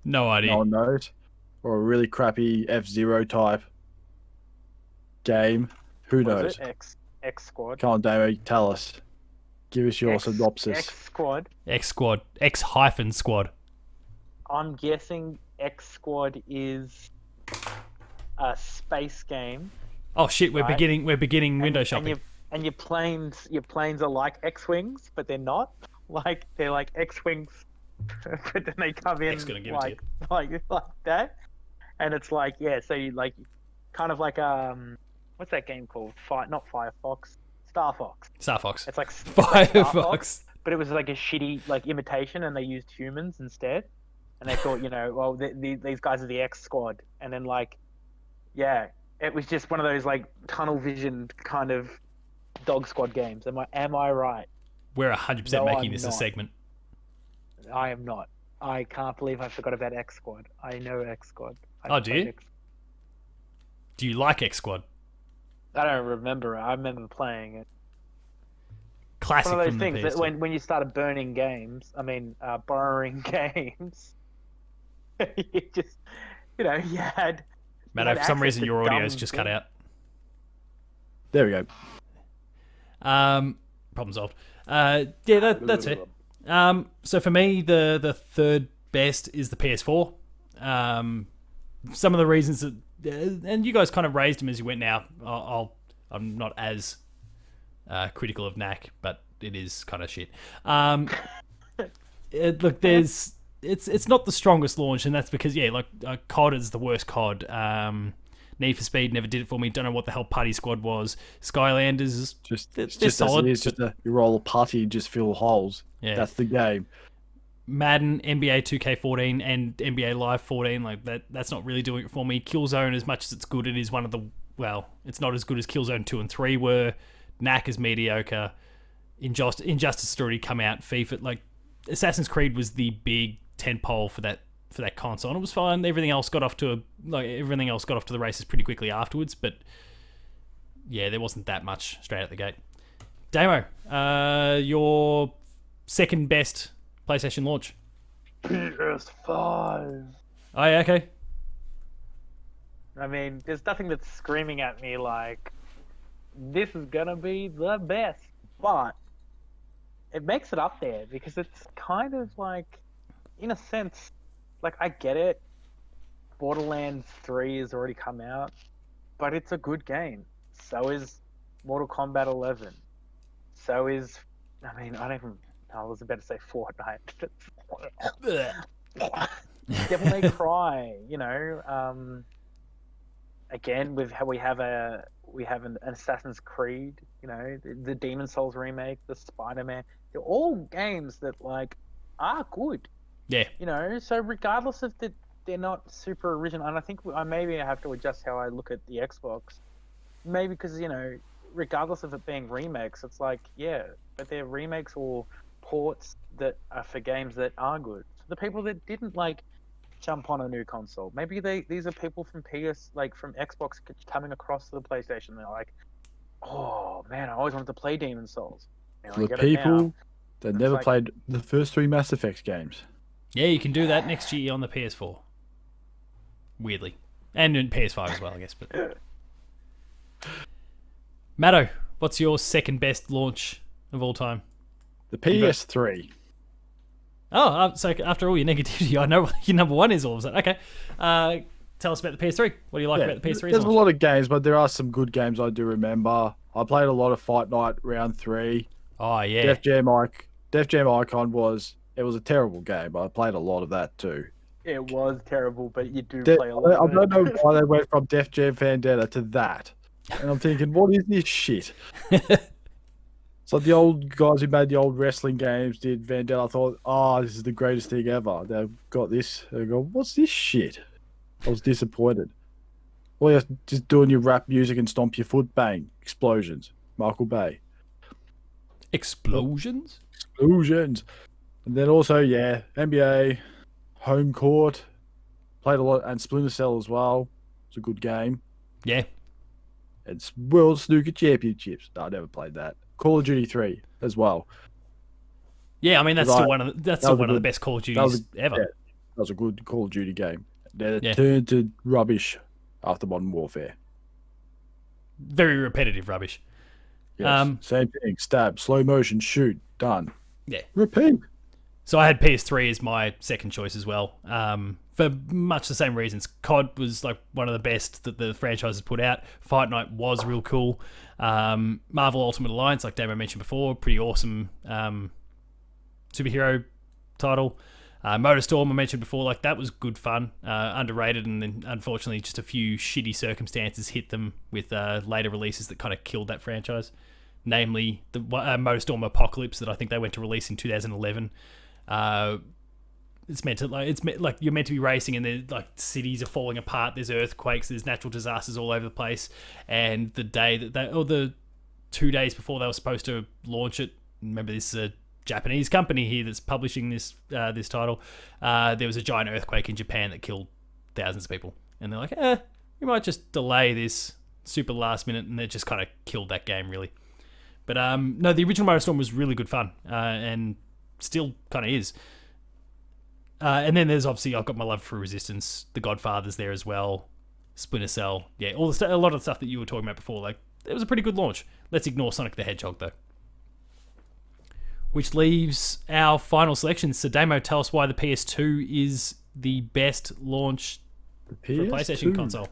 No idea. No one knows. Or a really crappy F-Zero type game. Who knows? X Squad. Come on, Damo, tell us. Give us your synopsis. X Squad. X-Squad. I'm guessing X Squad is a space game. Oh shit! We're beginning window shopping. And your planes are like X-wings, but they're not. They're like X-wings, but then they come in like that, and it's so you kind of what's that game called? Not Firefox, Star Fox. It's like Firefox, but it was like a shitty imitation, and they used humans instead. And they thought, well, these guys are the X Squad, and then it was just one of those tunnel vision kind of dog squad games. Am I right? We're 100% making this a segment. I am not. I can't believe I forgot about X Squad. I know X Squad. Do you? Do you like X Squad? I don't remember. I remember playing it. Classic. One of those from things the that when you started borrowing games, you just, you had. Matto, for some reason your audio's just cut out. There we go. Problem solved. That's it. So for me, the third best is the PS4. Some of the reasons that, and you guys kind of raised them as you went. Now, I'm not as critical of knack, but it is kind of shit. Look, it's not the strongest launch, and that's because COD is the worst COD. Need for Speed never did it for me. Don't know what the hell Putty Squad was. Skylanders is they're solid. It's just you roll a putty, just fill holes. Yeah, that's the game. Madden, NBA 2K14, and NBA Live 14, like that's not really doing it for me. Killzone, as much as it's good, it is one of the it's not as good as Killzone 2 and 3 were. Knack is mediocre. Injustice has already come out. FIFA, like Assassin's Creed was the big tentpole for that console, and it was fine. Everything else got off to the races pretty quickly afterwards, but yeah, there wasn't that much straight out the gate. Damo, your second best PlayStation launch? PS5. Oh yeah, okay. I mean, there's nothing that's screaming at me like this is gonna be the best, but it makes it up there because it's kind of like, in a sense, like I get it. Borderlands 3 has already come out, but it's a good game. So is Mortal Kombat 11. So is, I mean, I was about to say Fortnite. Devil May Cry, again, we have an Assassin's Creed, the Demon Souls remake, the Spider-Man. They're all games that are good. Yeah. So regardless of they're not super original, and I think maybe I have to adjust how I look at the Xbox. Maybe because regardless of it being remakes, it's like, yeah, but they're remakes or ports that are for games that are good. So the people that didn't jump on a new console, maybe these are people from from Xbox coming across to the PlayStation. They're like, oh man, I always wanted to play Demon Souls. For the people that never played the first 3 Mass Effect games. Yeah, you can do that next year on the PS4. Weirdly. And in PS5 as well, I guess. But Matto, what's your second best launch of all time? The PS3. Oh, so after all your negativity, I know what your number one is all of a sudden. Okay. Tell us about the PS3. What do you like about the PS3? There's a lot of games, but there are some good games I do remember. I played a lot of Fight Night Round 3. Oh, yeah. Def Jam Icon was a terrible game, but I played a lot of that too. It was terrible, but you do play a lot of it. I don't know why they went from Def Jam Vendetta to that. And I'm thinking, what is this shit? It's like the old guys who made the old wrestling games did Vendetta. I thought, this is the greatest thing ever. They've got this. They go, what's this shit? I was disappointed. Well, you're just doing your rap music and stomp your foot, bang, explosions. Michael Bay. Explosions? Explosions. And then also, NBA, Home Court. Played a lot, and Splinter Cell as well. It's a good game. Yeah. It's World Snooker Championships. No, I never played that. Call of Duty 3 as well. Yeah, I mean that's still one of the best Call of Duties ever. Yeah, that was a good Call of Duty game. Then it turned to rubbish after Modern Warfare. Very repetitive rubbish. Yes, same thing. Stab, slow motion, shoot, done. Yeah. Repeat. So I had PS3 as my second choice as well. For much the same reasons. COD was one of the best that the franchise has put out. Fight Night was real cool. Marvel Ultimate Alliance, like Damo mentioned before, pretty awesome superhero title. Motorstorm I mentioned before, that was good fun, underrated, and then unfortunately just a few shitty circumstances hit them with later releases that kind of killed that franchise. Namely, the Motorstorm Apocalypse that I think they went to release in 2011. It's meant to you're meant to be racing, and cities are falling apart. There's earthquakes, there's natural disasters all over the place. And the 2 days before they were supposed to launch it, remember this is a Japanese company here that's publishing this title. There was a giant earthquake in Japan that killed thousands of people, and they're like, we might just delay this super last minute, and it just kind of killed that game really. But no, the original Motorstorm was really good fun, and still kind of is. And then there's obviously I've got my love for Resistance, The Godfather's there as well, Splinter Cell, a lot of the stuff that you were talking about before. It was a pretty good launch. Let's ignore Sonic the Hedgehog though. Which leaves our final selection. So Damo, tell us why the PS2 is the best launch for a PlayStation console.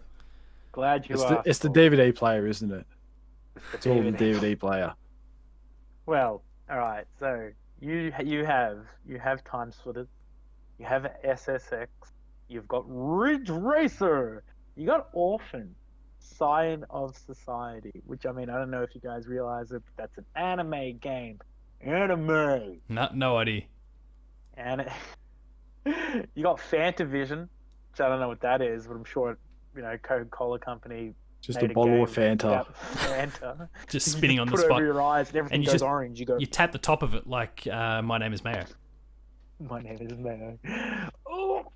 Glad you asked. It's the DVD player, isn't it? It's all the DVD player. Well, All right, so you have Time Splitters, you have SSX, you've got Ridge Racer, you got Orphan, Sign of Society, which I mean I don't know if you guys realize it, but that's an anime game. Anime. No idea. And you got Fantavision, which I don't know what that is, but I'm sure Coca-Cola company. Just a bottle of Fanta. Fanta. Just spinning on the put it spot. over your eyes and everything goes orange. You go. You tap the top of it like My Name is Mayo. My name is Mayo. Oh,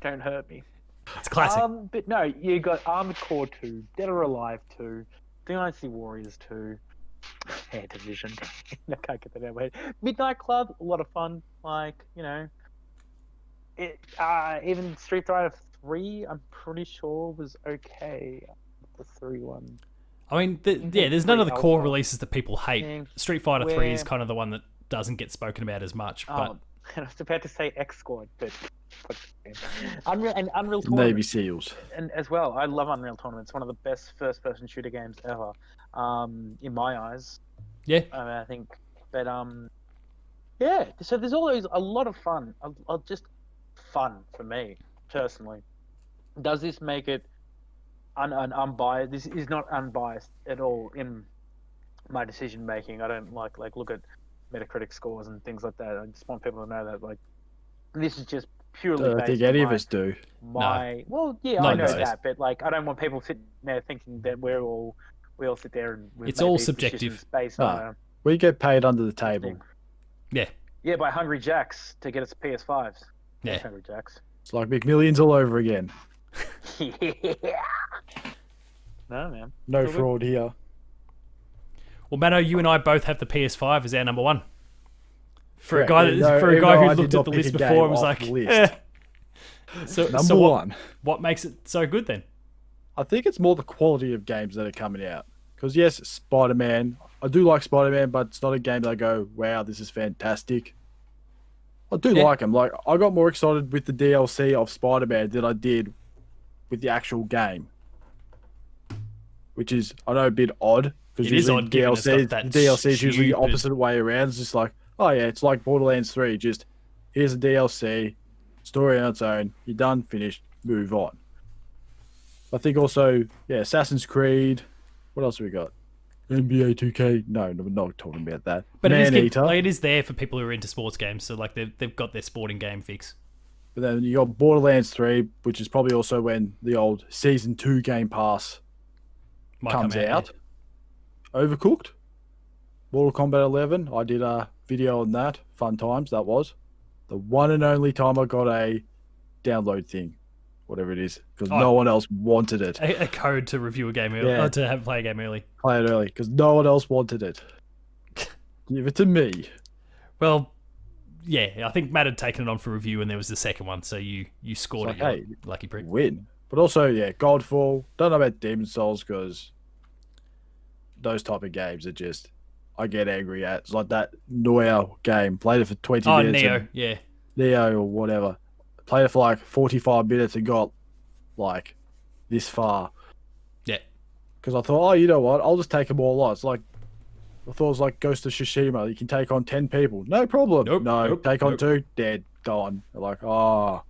don't hurt me. It's classic. But no, you got Armored Core 2, Dead or Alive 2, Dynasty Warriors 2, Fantavision. I can't get that out of my head. Midnight Club, a lot of fun. Like even Street Fighter 3, I'm pretty sure was okay. The 3 one. I mean, there's none of the core releases that people hate. Yeah, Street Fighter 3 is kind of the one that doesn't get spoken about as much. But I was about to say X Squad, but Unreal Tournament. Navy SEALs. And as well, I love Unreal Tournament. It's one of the best first-person shooter games ever, in my eyes. Yeah. I think, but yeah. So there's always a lot of fun. Just fun for me personally. Does this make it unbiased? This is not unbiased at all in my decision making. I don't like look at Metacritic scores and things like that. I just want people to know that this is just purely. I don't think any of us do. Well, yeah, I know that, but I don't want people sitting there thinking that we all sit there and it's all subjective. Based on we get paid under the table. Yeah. Yeah, by Hungry Jacks to get us PS5s. Yeah. Hungry Jacks. It's like McMillions all over again. Yeah. No, man. No fraud here. Well, Matto, you and I both have the PS5 as our number one. For a Correct. guy who looked at the list before and was like, So number one. What makes it so good then? I think it's more the quality of games that are coming out. Because yes, Spider-Man. I do like Spider-Man, but it's not a game that I go, wow, this is fantastic. I do like them. Like, I got more excited with the DLC of Spider-Man than I did with the actual game. Which is, I know, a bit odd. Because usually DLC is usually the opposite way around. It's just like, oh yeah, it's like Borderlands 3. Just, here's a DLC, story on its own. You're done, finished, move on. I think also, yeah, Assassin's Creed. What else have we got? NBA 2K. No, we're not talking about that. But it is there for people who are into sports games. So they've got their sporting game fix. But then you got Borderlands 3, which is probably also when the old Season 2 Game Pass comes out. Yeah. Overcooked. Mortal Kombat 11. I did a video on that. Fun times, that was. The one and only time I got a download thing. Whatever it is. Because no one else wanted it. A code to review a game early. Yeah. Or to play a game early. Play it early. Because no one else wanted it. Give it to me. Well, yeah, I think Matt had taken it on for review and there was the second one. So you scored it. Hey, lucky prick. Win. But also, yeah, Godfall. Don't know about Demon's Souls because those type of games are just, I get angry at. It's like that Noir game. Played it for 20 minutes. Neo, yeah. Neo or whatever. Played it for like 45 minutes and got like this far. Yeah. Because I thought, oh, you know what? I'll just take them all on. It's like, I thought it was like Ghost of Tsushima. You can take on 10 people. No problem. Take on 2, dead, gone. They're like, oh.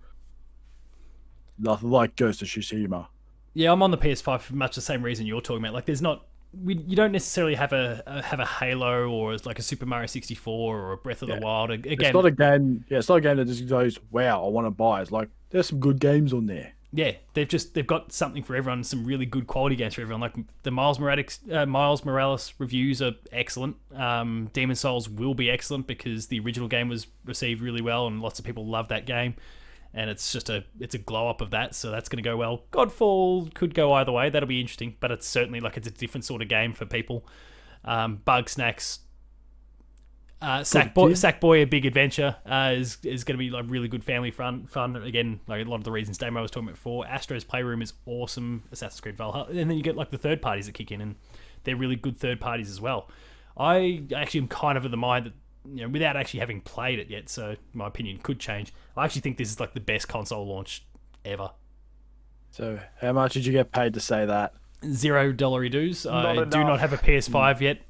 Nothing like Ghost of Tsushima. Yeah, I'm on the PS5 for much the same reason you're talking about. Like, there's not... you don't necessarily have a Halo or like a Super Mario 64 or a Breath of the Wild. Again, it's not a game. Yeah, it's not a game that just goes, "Wow, I want to buy." It's like there's some good games on there. Yeah, they've got something for everyone. Some really good quality games for everyone. Like the Miles Morales reviews are excellent. Demon's Souls will be excellent because the original game was received really well and lots of people love that game. And it's a glow up of that, so that's going to go well. Godfall could go either way. That'll be interesting, but it's certainly it's a different sort of game for people. Bug Snacks, Sackboy, A Big Adventure is going to be like really good family fun. Again, like a lot of the reasons Damo was talking about before. Astro's Playroom is awesome. Assassin's Creed Valhalla, and then you get like the third parties that kick in, and they're really good third parties as well. I actually am kind of of the mind that, without actually having played it yet, so my opinion could change. I actually think this is like the best console launch ever. So, how much did you get paid to say that? $0 dues. I Not do not have a PS5 yet.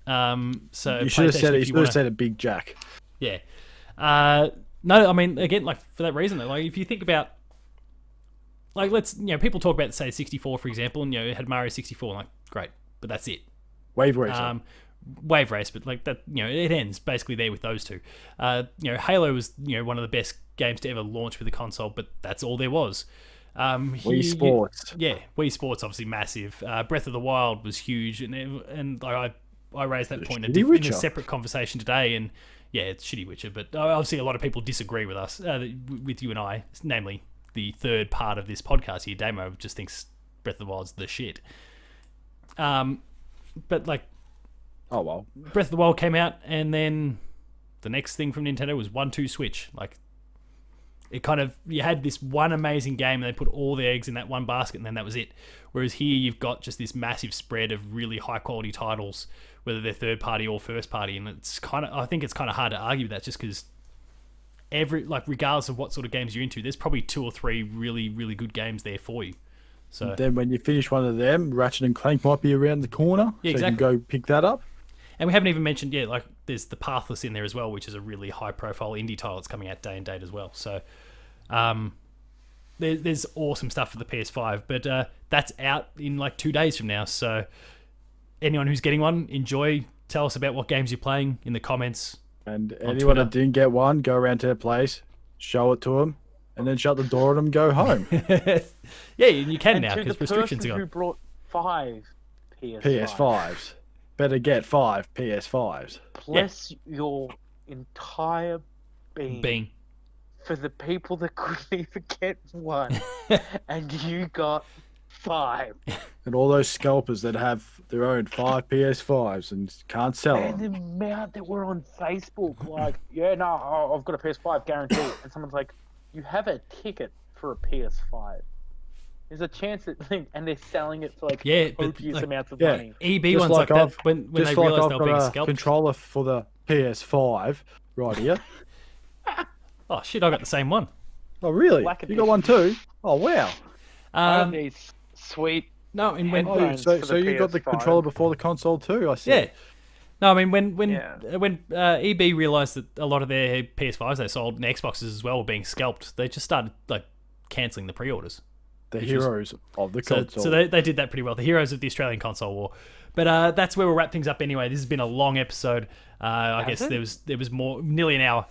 So You should have said PlayStation, it. You if should wanna- have said a Big Jack. Yeah. No, I mean, again, like for that reason, though, like if you think about, like, people talk about, say, 64, for example, and, it had Mario 64, like, great, but that's it. Wave Racer. Wave Race, but like that, it ends basically there with those two. Halo was, one of the best games to ever launch with a console, but that's all there was. Wii Sports. Wii Sports, obviously massive. Breath of the Wild was huge, and I raised that point in a separate conversation today, and yeah, it's shitty Witcher, but obviously a lot of people disagree with us, with you and I, namely the third part of this podcast here. Damo just thinks Breath of the Wild's the shit. But like, oh well, Breath of the Wild came out, and then the next thing from Nintendo was 1-2 Switch. Like, it kind of, you had this one amazing game, and they put all the eggs in that one basket, and then that was it. Whereas here, you've got just this massive spread of really high quality titles, whether they're third party or first party, and I think it's kind of hard to argue with that, just because regardless of what sort of games you're into, there's probably 2 or 3 really, really good games there for you. So then when you finish one of them, Ratchet and Clank might be around the corner. Yeah, so exactly. You can go pick that up. And we haven't even mentioned, there's the Pathless in there as well, which is a really high-profile indie title that's coming out day and date as well. So there's awesome stuff for the PS5, but that's out in like 2 days from now. So anyone who's getting one, enjoy. Tell us about what games you're playing in the comments. And on anyone Twitter. that didn't get one, go around to their place, show it to them, and then shut the door on them and go home. Yeah, you can And now to because the restrictions are person who gone. brought 5 PS5, PS5s. Better get 5 PS5s. bless your entire being for the people that couldn't even get one, and you got 5. And all those scalpers that have their own 5 PS5s and can't sell And them. the amount that were on Facebook, like, yeah, no, I've got a PS5 guaranteed. And someone's like, you have a ticket for a PS5. There's a chance that, and they're selling it for like copious amounts of money. EB Just ones like like I've- that, when they Just like realised I've they were being got a scalped. controller for the PS5 right here. Oh shit, I got the same one. Oh really? Black You got one too? Oh wow. I have these sweet. No, I mean when Oh, Headphones so for so the you got the PS5. controller before the console too? I see. yeah. No, I mean when Yeah. EB realised that a lot of their PS5s they sold and Xboxes as well were being scalped, they just started like cancelling the pre-orders. The heroes of the console. So they did that pretty well. The heroes of the Australian console war. But that's where we'll wrap things up anyway. This has been a long episode. I guess there was nearly an hour.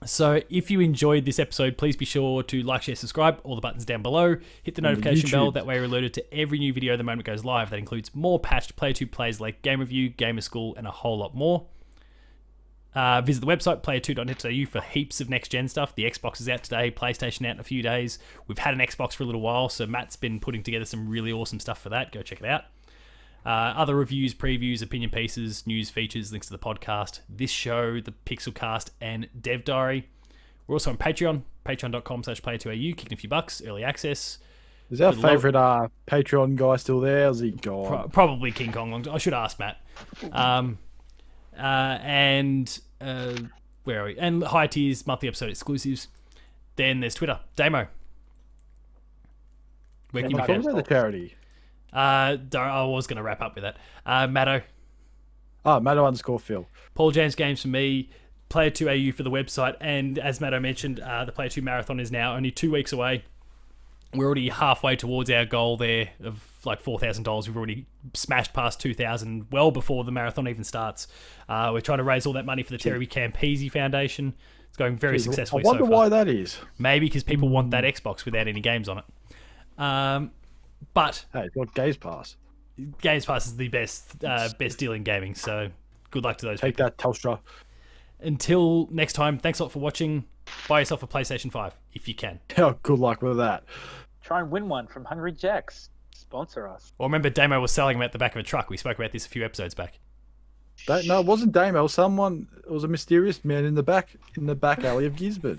So if you enjoyed this episode, please be sure to like, share, subscribe. All the buttons down below. Hit the notification bell. That way you're alerted to every new video the moment it goes live. That includes more patched Play 2 plays like Game Review, Gamer School, and a whole lot more. Visit the website, player2.net.au, for heaps of next-gen stuff. The Xbox is out today, PlayStation out in a few days. We've had an Xbox for a little while, so Matt's been putting together some really awesome stuff for that. Go check it out. Other reviews, previews, opinion pieces, news, features, links to the podcast, this show, the Pixelcast, and Dev Diary. We're also on Patreon, patreon.com/player2au, kicking a few bucks, early access. Is our Good luck. favourite Patreon guy still there? Is he gone? Probably King Kong. I should ask Matt. Where are we? And high tiers, monthly episode exclusives. Then there's Twitter. Damo. Where can you Talk find about the charity. I was going to wrap up with that. Matto. Matto_Phil. Paul James Games for me. Player2AU for the website. And as Matto mentioned, the Player 2 Marathon is now only 2 weeks away. We're already halfway towards our goal there of like $4,000. We've already smashed past 2,000 well before the marathon even starts. We're trying to raise all that money for the Terry Campese Foundation. It's going very successfully so far. I wonder why that is. Maybe because people want that Xbox without any games on it. But Hey, it's got Games Pass. Games Pass is the best deal in gaming, so good luck to those Take people. that, Telstra. Until next time, thanks a lot for watching. Buy yourself a PlayStation 5 if you can. Oh, good luck with that. Try and win one from Hungry Jack's. Sponsor us. Or remember, Damo was selling them at the back of a truck. We spoke about this a few episodes back. No, it wasn't Damo. It was a mysterious man in the back alley of Gisborne.